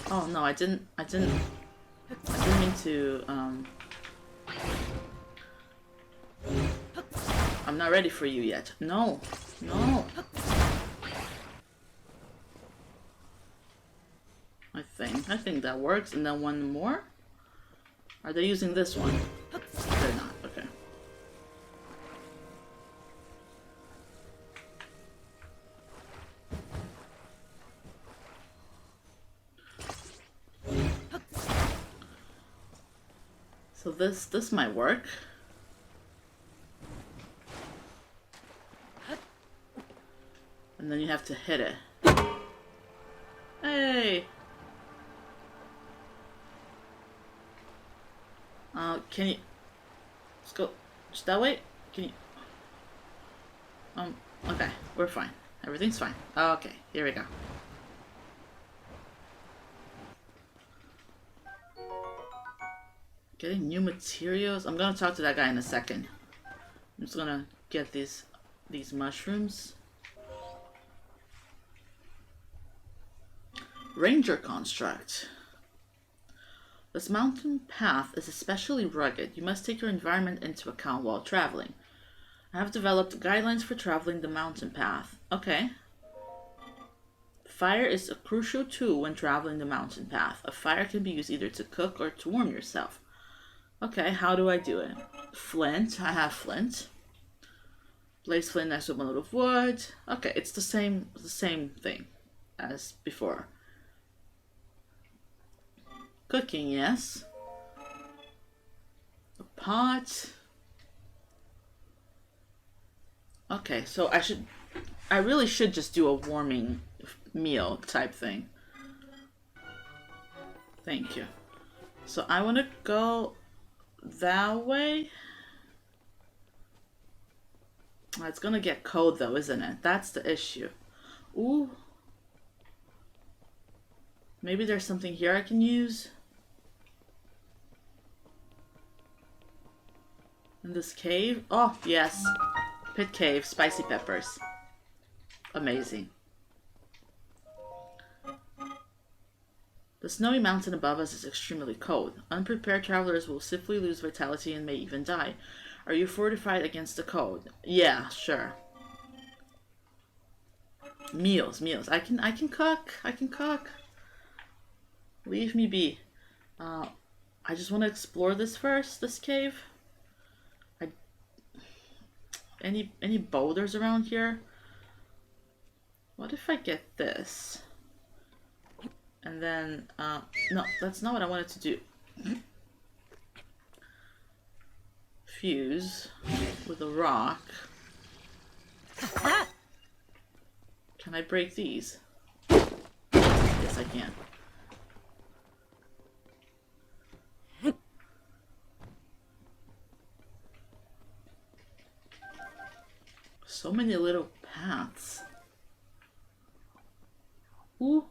Oh no, I didn't mean to, I'm not ready for you yet. No, no. I think that works. And then one more? Are they using this one? They're not, okay. So this might work. And then you have to hit it. Hey! Can you... Let's go just that way? Can you... Okay, we're fine. Everything's fine. Okay, here we go. Getting new materials. I'm gonna talk to that guy in a second. I'm just gonna get these mushrooms. Ranger construct. This mountain path is especially rugged. You must take your environment into account while traveling. I have developed guidelines for traveling the mountain path. Okay. Fire is a crucial tool when traveling the mountain path. A fire can be used either to cook or to warm yourself. Okay, how do I do it? Flint. I have flint. Place flint next to a bundle of wood. Okay, it's the same thing as before. Cooking, yes. A pot. Okay, so I really should just do a warming meal type thing. Thank you. So I want to go that way. It's gonna get cold though, isn't it? That's the issue. Ooh. Maybe there's something here I can use. In this cave? Oh, yes. Pit cave, spicy peppers. Amazing. The snowy mountain above us is extremely cold. Unprepared travelers will swiftly lose vitality and may even die. Are you fortified against the cold? Yeah, sure. Meals. I can cook. Leave me be. I just want to explore this first, this cave. Any boulders around here? What if I get this? And then, no, that's not what I wanted to do. Fuse with a rock. Can I break these? Yes, I can. So many little paths. Ooh.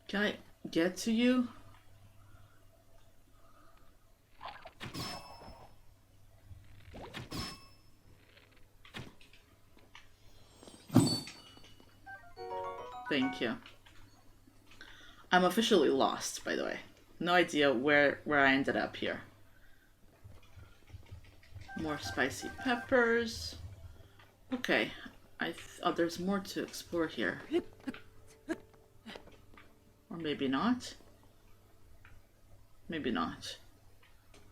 Can I get to you? Thank you. I'm officially lost, by the way. No idea where I ended up here. More spicy peppers. Okay. Oh, there's more to explore here. Or maybe not. Maybe not.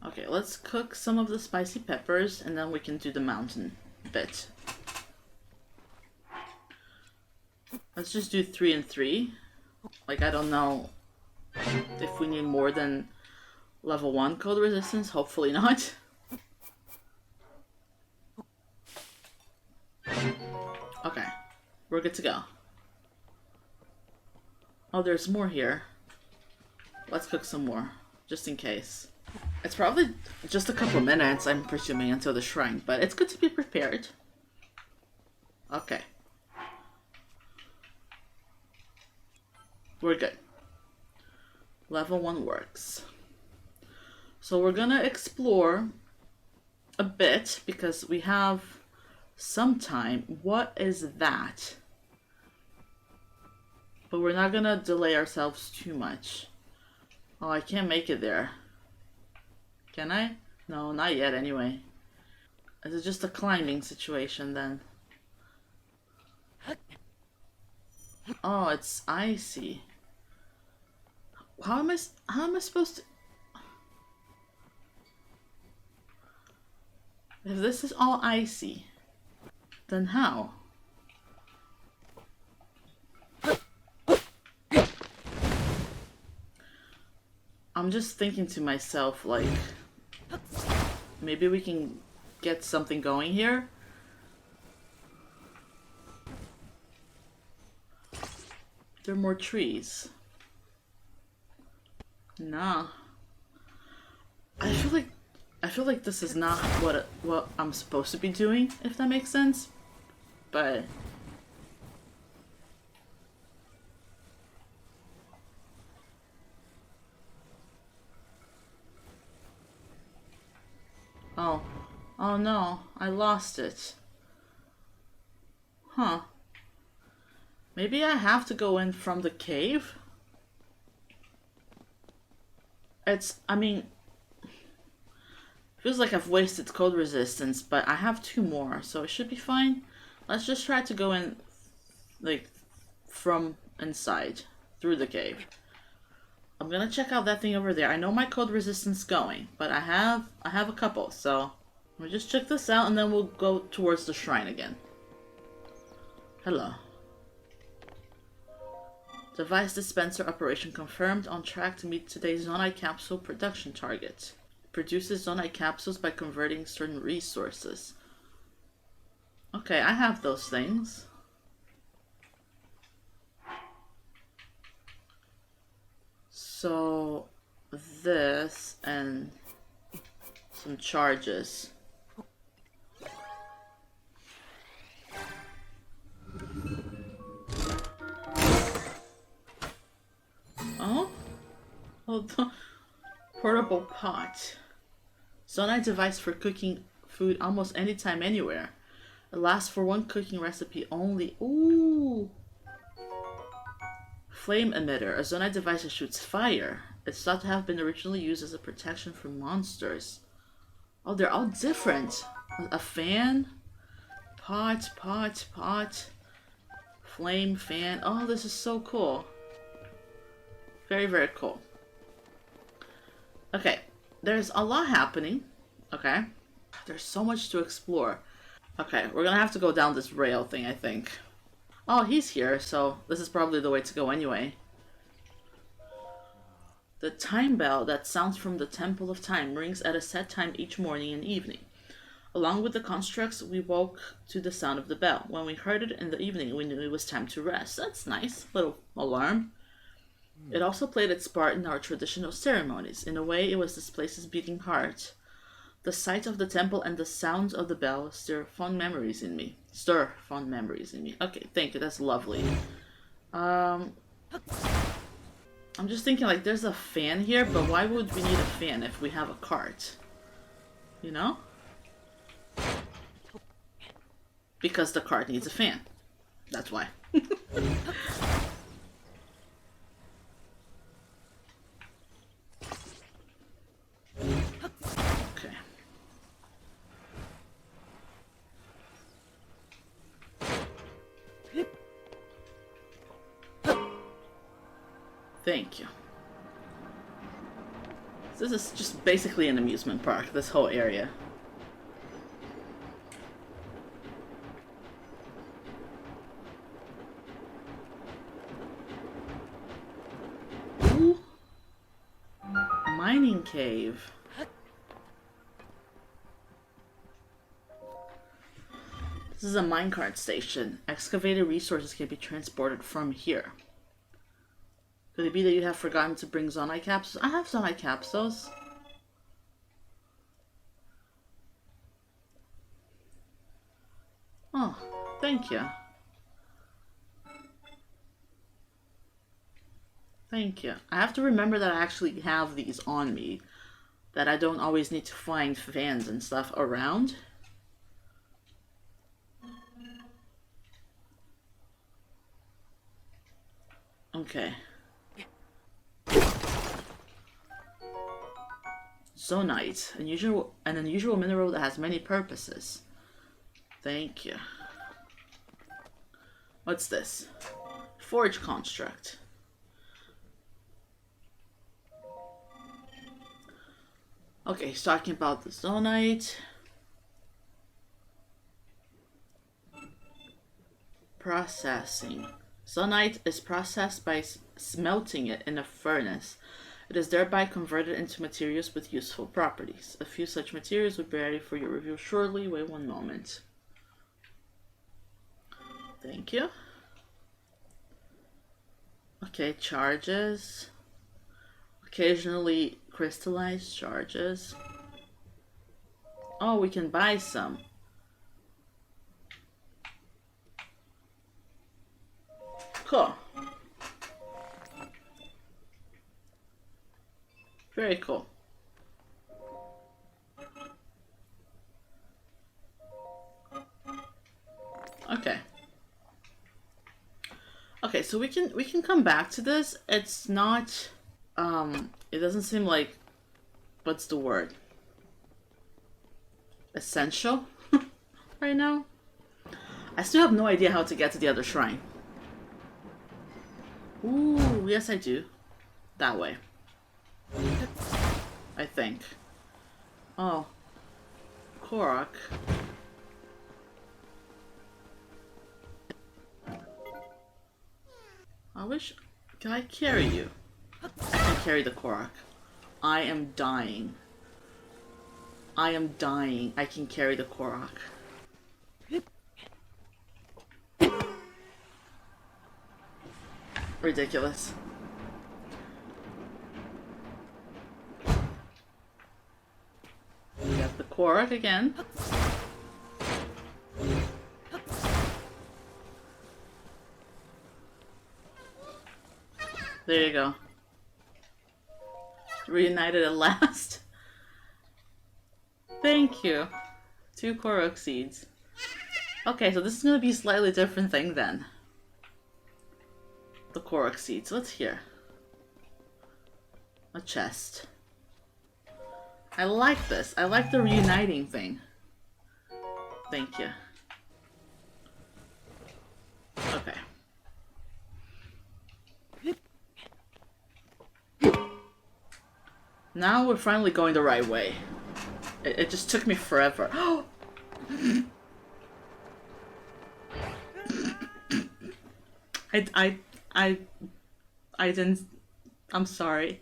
Okay, let's cook some of the spicy peppers and then we can do the mountain bit. Let's just do 3 and 3. Like, I don't know if we need more than level 1 cold resistance. Hopefully not. Okay, we're good to go. Oh, there's more here. Let's cook some more, just in case. It's probably just a couple minutes, I'm presuming, until the shrine, but it's good to be prepared. Okay. We're good. Level 1 works. So we're gonna explore a bit, because we have some time. What is that? But we're not gonna delay ourselves too much. Oh, I can't make it there. Can I? No, not yet anyway. Is it just a climbing situation then? Oh, it's icy. How am I supposed to... If this is all icy, then how? I'm just thinking to myself, like, maybe we can get something going here. There are more trees. Nah. I feel like this is not what I'm supposed to be doing, if that makes sense. But oh. Oh no, I lost it. Huh. Maybe I have to go in from the cave? I mean, feels like I've wasted code resistance, but I have 2 more, so it should be fine. Let's just try to go in, like, from inside, through the cave. I'm gonna check out that thing over there. I know my code resistance going, but I have a couple, so we'll just check this out and then we'll go towards the shrine again. Hello. Device dispenser operation confirmed, on track to meet today's Zonai capsule production target. Produces Zonai capsules by converting certain resources. Okay, I have those things. So, this and some charges. Oh? Oh, the portable pot. Zonai device for cooking food almost anytime, anywhere. It lasts for 1 cooking recipe only. Ooh! Flame emitter. A Zonai device that shoots fire. It's thought to have been originally used as a protection from monsters. Oh, they're all different. A fan. Pot. Flame, fan. Oh, this is so cool. Very, very cool. Okay, there's a lot happening. Okay, there's so much to explore. Okay, we're gonna have to go down this rail thing, I think. Oh, he's here, so this is probably the way to go anyway. The time bell that sounds from the Temple of Time rings at a set time each morning and evening. Along with the constructs, we woke to the sound of the bell. When we heard it in the evening, we knew it was time to rest. That's nice. Little alarm. It also played its part in our traditional ceremonies. In a way, it was this place's beating heart. The sight of the temple and the sounds of the bell stir fond memories in me. Okay, thank you. That's lovely. I'm just thinking, like, there's a fan here, but why would we need a fan if we have a cart? You know? Because the cart needs a fan. That's why. Okay. Thank you. This is just basically an amusement park, this whole area. Ooh. Mining cave. This is a minecart station. Excavated resources can be transported from here. Could it be that you have forgotten to bring Zonai capsules? I have Zonai capsules. Oh, thank you. Thank you. I have to remember that I actually have these on me. That I don't always need to find fans and stuff around. Okay. Zonite, an unusual mineral that has many purposes. Thank you. What's this? Forge construct. Okay, he's talking about the Zonite. Processing. Zonite is processed by smelting it in a furnace. It is thereby converted into materials with useful properties. A few such materials will be ready for your review shortly. Wait one moment. Thank you. Okay, charges. Occasionally crystallized charges. Oh, we can buy some. Cool. Very cool. Okay. Okay, so we can come back to this. It's not it doesn't seem like, what's the word? Essential right now. I still have no idea how to get to the other shrine. Ooh, yes I do. That way. I think. Oh. Korok. I wish... Can I carry you? I can carry the Korok. I am dying. I am dying. I can carry the Korok. Ridiculous. We got the Korok again. There you go. Reunited at last. Thank you. 2 Korok seeds. Okay, so this is gonna be a slightly different thing then. The Korok seeds. Let's hear. A chest. I like this. I like the reuniting thing. Thank you. Okay. Now we're finally going the right way. It just took me forever. I didn't... I'm sorry.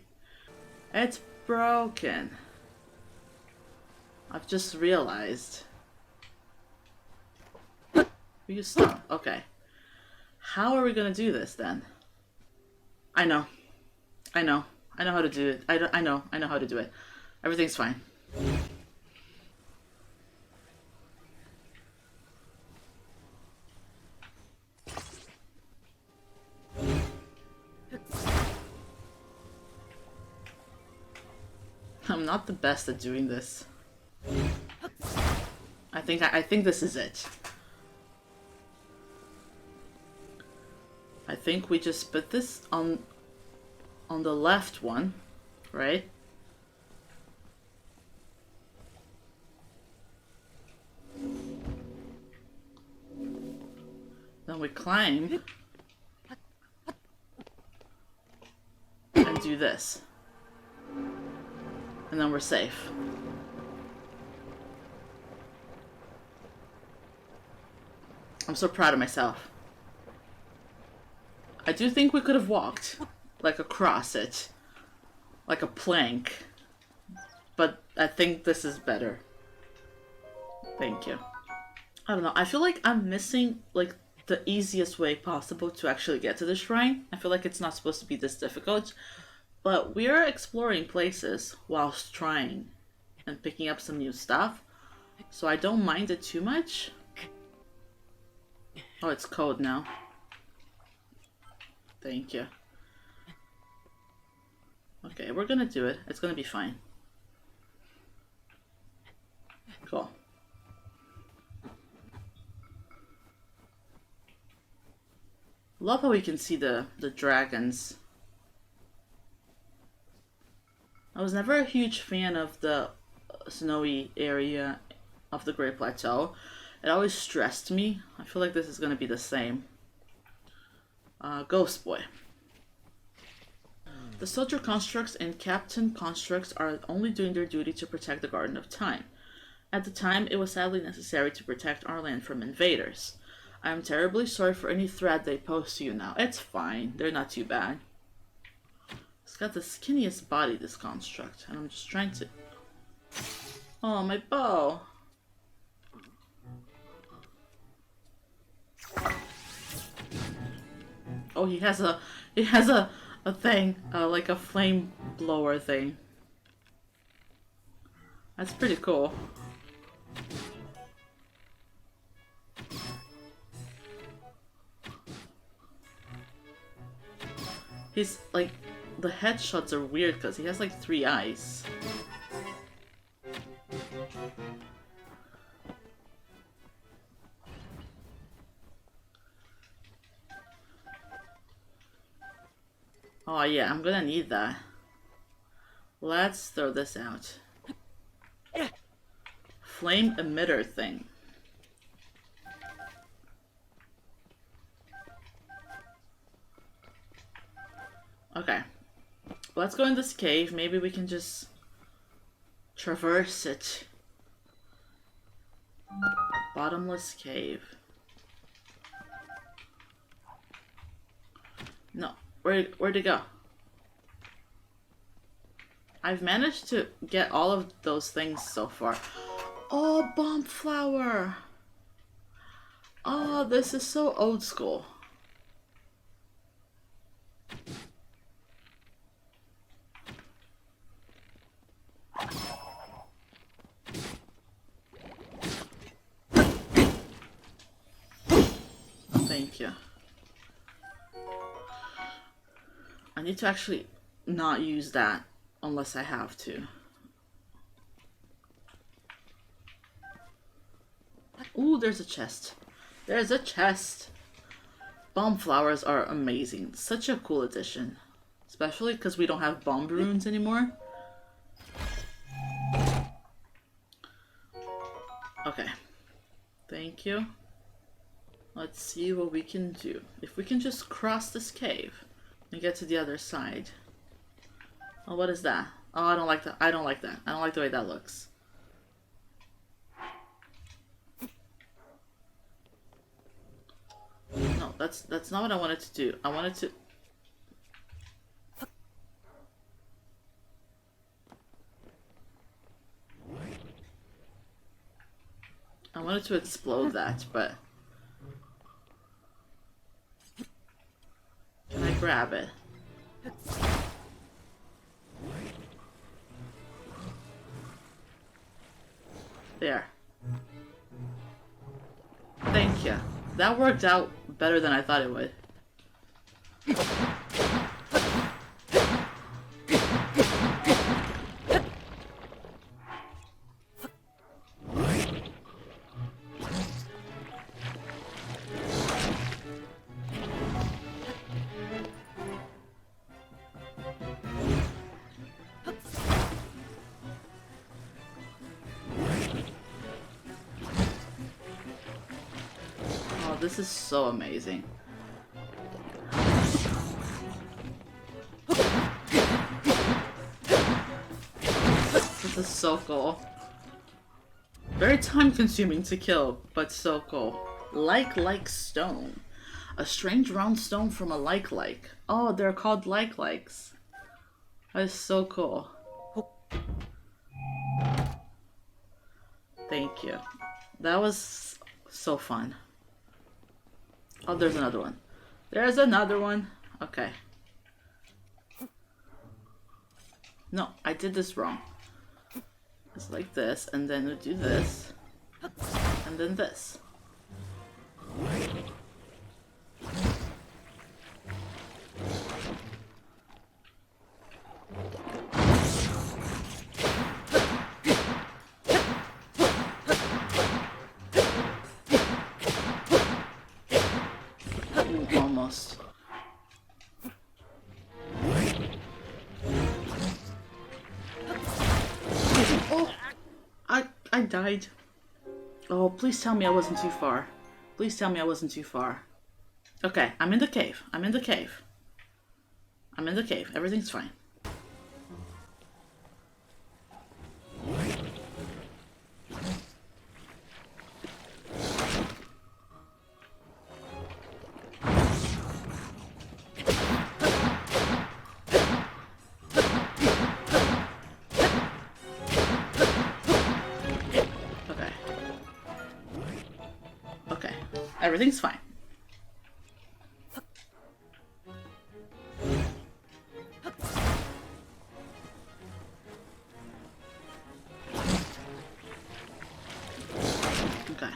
It's broken. I've just realized. You stop. Okay. How are we gonna do this then? I know. I know how to do it. I know how to do it. Everything's fine. I'm not the best at doing this. I think this is it. I think we just put this on the left one, right? Then we climb and do this. And then we're safe. I'm so proud of myself. I do think we could have walked, like, across it. Like a plank. But I think this is better. Thank you. I don't know, I feel like I'm missing, like, the easiest way possible to actually get to the shrine. I feel like it's not supposed to be this difficult. But we are exploring places whilst trying and picking up some new stuff. So I don't mind it too much. Oh, it's cold now. Thank you. Okay, we're gonna do it. It's gonna be fine. Cool. Love how we can see the dragons. I was never a huge fan of the snowy area of the Great Plateau. It always stressed me. I feel like this is going to be the same. Ghost Boy. The soldier constructs and captain constructs are only doing their duty to protect the Garden of Time. At the time, it was sadly necessary to protect our land from invaders. I am terribly sorry for any threat they pose to you now. It's fine. They're not too bad. got the skinniest body, this construct, and I'm just trying to... Oh, my bow! Oh, he has a thing, like a flame blower thing. That's pretty cool. He's like, the headshots are weird because he has like 3 eyes. Oh yeah, I'm gonna need that. Let's throw this out. Flame emitter thing. Okay. Let's go in this cave. Maybe we can just traverse it. Bottomless cave. No. Where'd it go? I've managed to get all of those things so far. Oh, bomb flower! Oh, this is so old school. Thank you. I need to actually not use that unless I have to. Ooh, there's a chest. There's a chest. Bomb flowers are amazing. Such a cool addition. Especially because we don't have bomb runes anymore. Okay. Thank you. Let's see what we can do. If we can just cross this cave and get to the other side. Oh, what is that? Oh, I don't like that. I don't like that. I don't like the way that looks. No, that's not what I wanted to do. I wanted to explode that, but can I grab it? There. Thank you. That worked out better than I thought it would. This is so amazing. This is so cool. Very time consuming to kill, but so cool. Like stone. A strange round stone from a like. Oh, they're called likes. That is so cool. Thank you. That was so fun. Oh, there's another one. There's another one. Okay. No, I did this wrong. It's like this, and then we do this. And then this. Almost. Oh, I died. Oh, please tell me I wasn't too far. Please tell me I wasn't too far. Okay, I'm in the cave. I'm in the cave. I'm in the cave. Everything's fine. Everything's fine. Okay.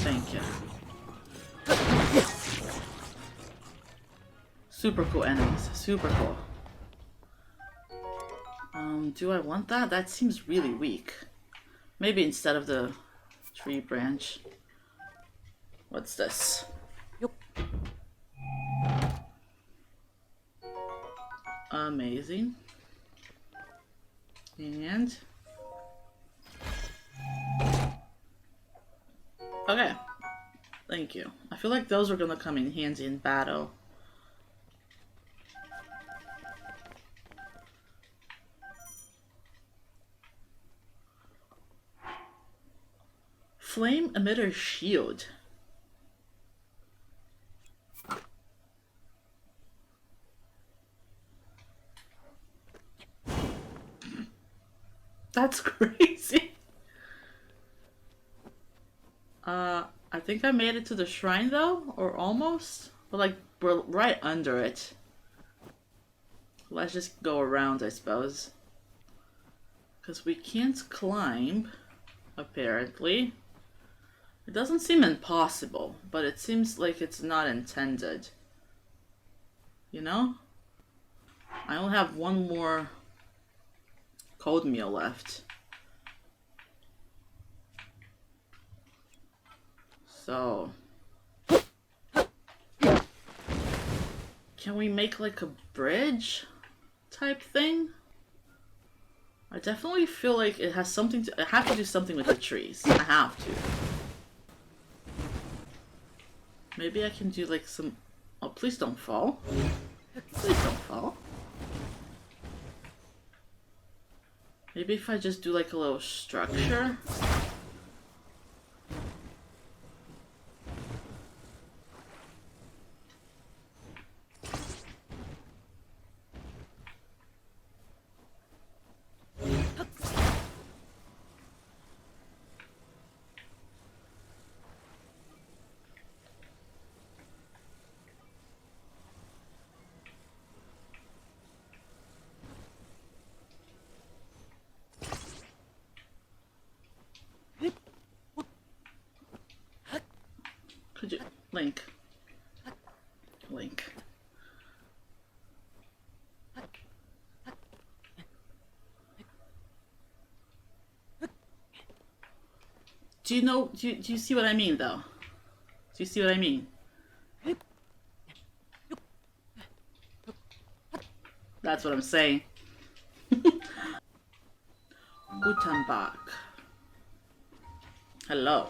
Thank you. Super cool enemies. Super cool. Do I want that? That seems really weak. Maybe instead of the tree branch. What's this? Amazing. And... okay. Thank you. I feel like those are gonna come in handy in battle. Flame emitter shield. That's crazy. I think I made it to the shrine though, or almost. But like, we're right under it. Let's just go around, I suppose. Because we can't climb, apparently. It doesn't seem impossible, but it seems like it's not intended. You know? I only have one more cold meal left. So... can we make like a bridge type thing? I definitely feel like it has something to... I have to do something with the trees. I have to. Maybe I can do like some... oh, please don't fall. Please don't fall. Maybe if I just do like a little structure. Could you... Link. Link. Do you know... do you see what I mean, though? Do you see what I mean? That's what I'm saying. Guten Tag. Hello.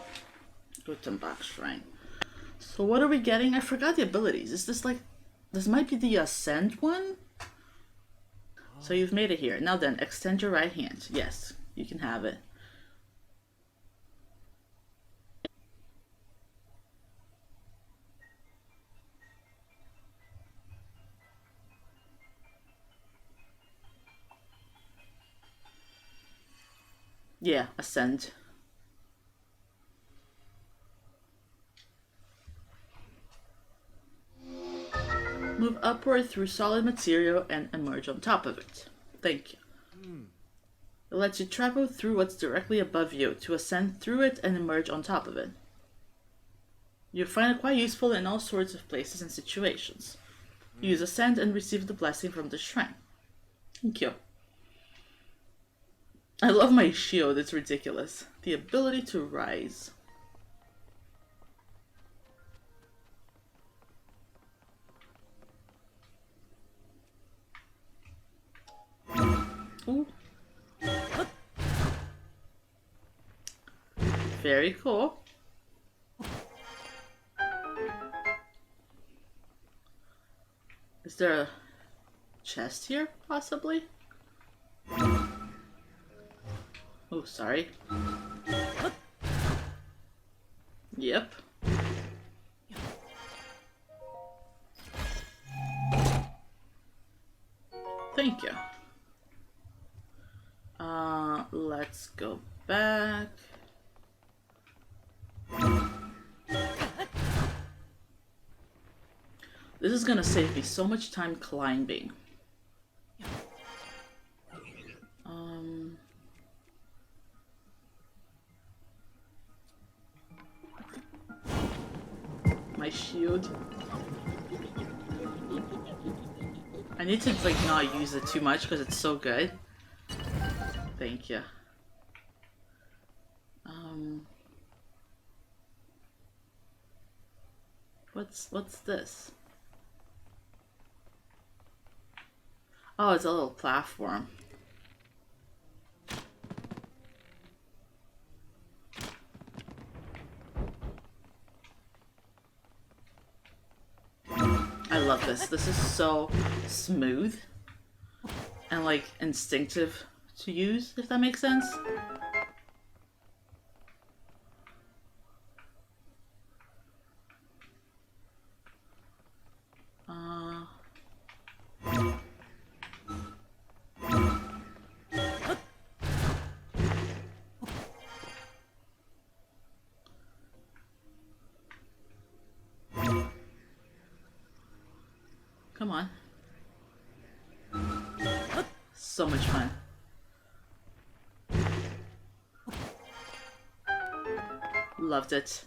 Guten Tag Shrine. So what are we getting? I forgot the abilities. Is this like... this might be the Ascend one? So you've made it here. Now then, extend your right hand. Yes, you can have it. Yeah, ascend. Move upward through solid material and emerge on top of it. Thank you. It lets you travel through what's directly above you to ascend through it and emerge on top of it. You'll find it quite useful in all sorts of places and situations. Use ascend and receive the blessing from the shrine. Thank you. I love my shield, it's ridiculous. The ability to rise. Ooh. Very cool. Is there a chest here, possibly? Oh, sorry. Yep. Thank you. Let's go back. This is gonna save me so much time climbing. My shield. I need to like not use it too much because it's so good. Thank you. What's this? Oh, it's a little platform. I love this. This is so smooth and like instinctive to use, if that makes sense. Come on. So much fun. Loved it.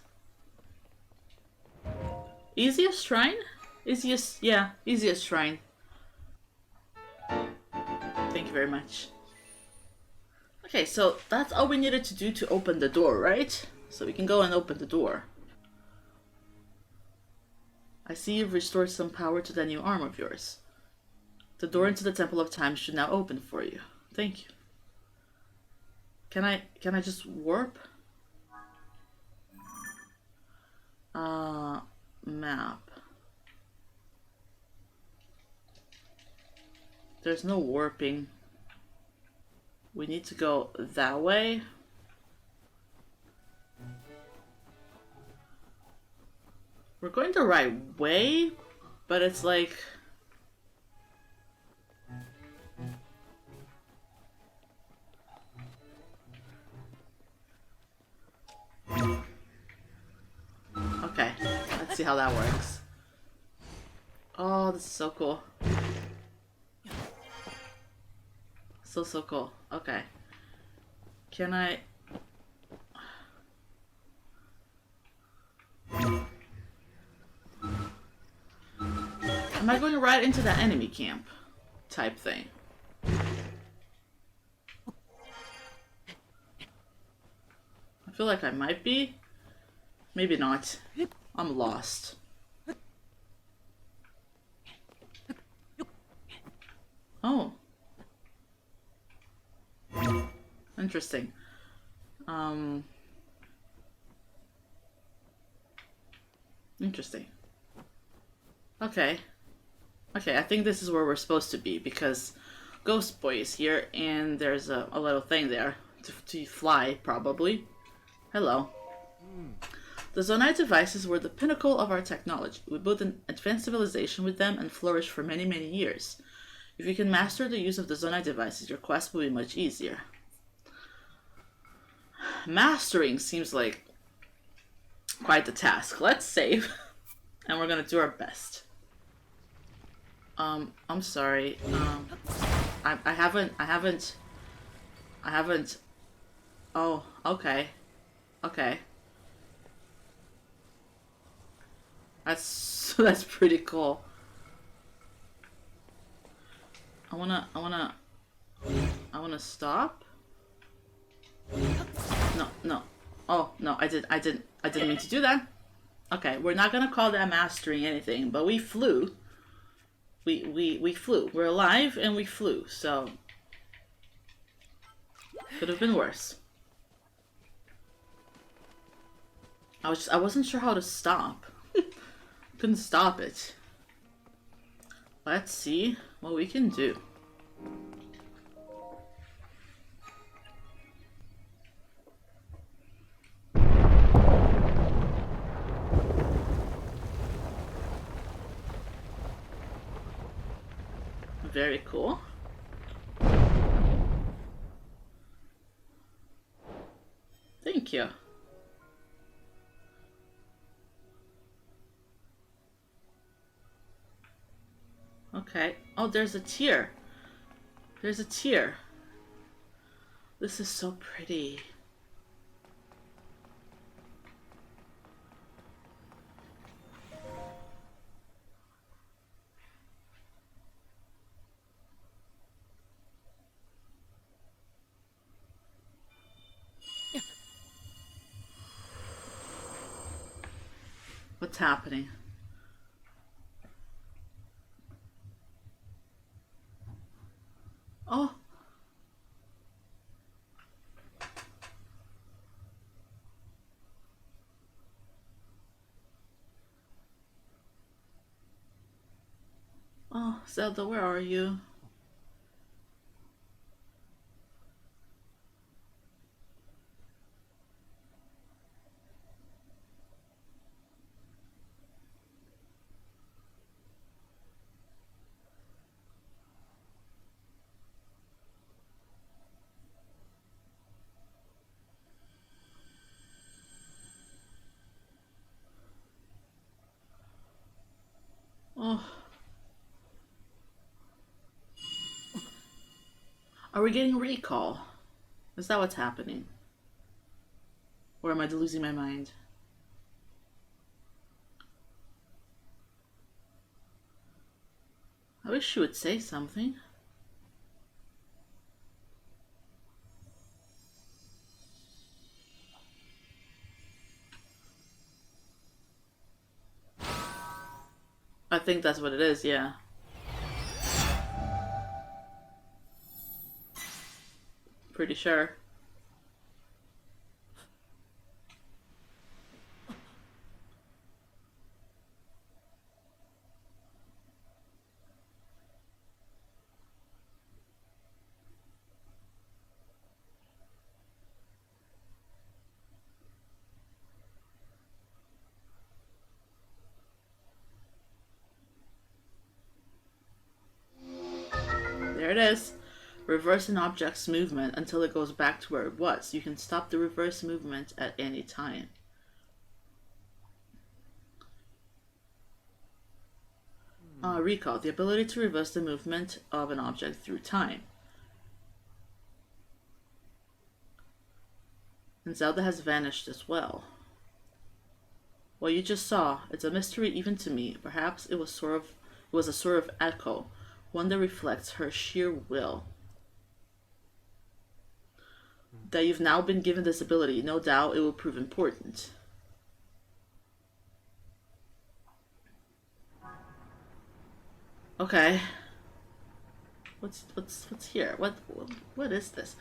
Easiest shrine? Easiest, yeah, easiest shrine. Thank you very much. Okay, so that's all we needed to do to open the door, right? So we can go and open the door. I see you've restored some power to that new arm of yours. The door into the Temple of Time should now open for you. Thank you. Can I just warp? Map. There's no warping. We need to go that way. We're going the right way, but it's like... Okay, let's see how that works. Oh, this is so cool. So cool. Okay. Can I... Am I going right into that enemy camp type thing? I feel like I might be. Maybe not. I'm lost. Oh. Interesting. Interesting. Okay. Okay, I think this is where we're supposed to be because Ghost Boy is here and there's a little thing there to fly, probably. Hello. The Zonai devices were the pinnacle of our technology. We built an advanced civilization with them and flourished for many, many years. If you can master the use of the Zonai devices, your quest will be much easier. Mastering seems like quite the task. Let's save. And we're gonna do our best. I'm sorry. I haven't. Oh, okay. Okay. That's pretty cool. I wanna stop. No. Oh, no, I didn't mean to do that. Okay, we're not gonna call that mastering anything, but we flew. We flew. We're alive and we flew, so could have been worse. I wasn't sure how to stop. Couldn't stop it. Let's see what we can do. Very cool. Thank you. Okay. Oh, there's a tear. There's a tear. This is so pretty. What's happening? Oh. Oh, Zelda, where are you? Oh. Are we getting recall? Is that what's happening? Or am I losing my mind? I wish she would say something. I think that's what it is, yeah. Pretty sure. There it is. Reverse an object's movement until it goes back to where it was. You can stop the reverse movement at any time. Recall. The ability to reverse the movement of an object through time. And Zelda has vanished as well. What you just saw, it's a mystery even to me. Perhaps it was a sort of echo, one that reflects her sheer will. That you've now been given this ability, no doubt it will prove important. Okay. What's here? What is this?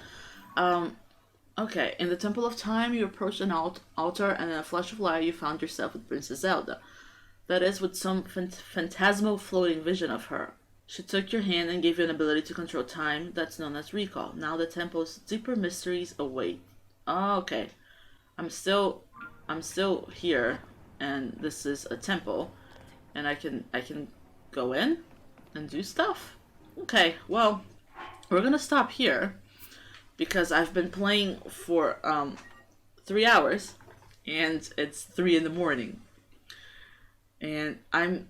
Okay. In the Temple of Time, you approached an altar, and in a flash of light, you found yourself with Princess Zelda. That is, with some phantasmal floating vision of her. She took your hand and gave you an ability to control time that's known as recall. Now the temple's deeper mysteries await. Oh, okay. I'm still here, and this is a temple, and I can go in and do stuff. Okay, well, we're gonna stop here because I've been playing for 3 hours, and it's 3 in the morning, and I'm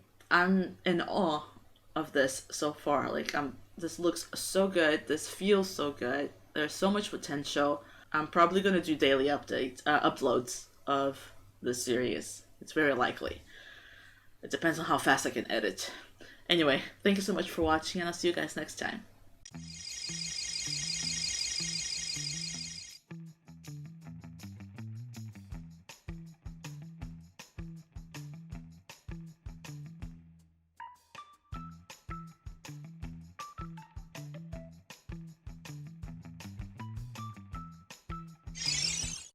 in awe of this so far. Like, this looks so good. This feels so good. There's so much potential. I'm probably gonna do daily uploads of the series. It's very likely. It depends on how fast I can edit. Anyway, thank you so much for watching, and I'll see you guys next time.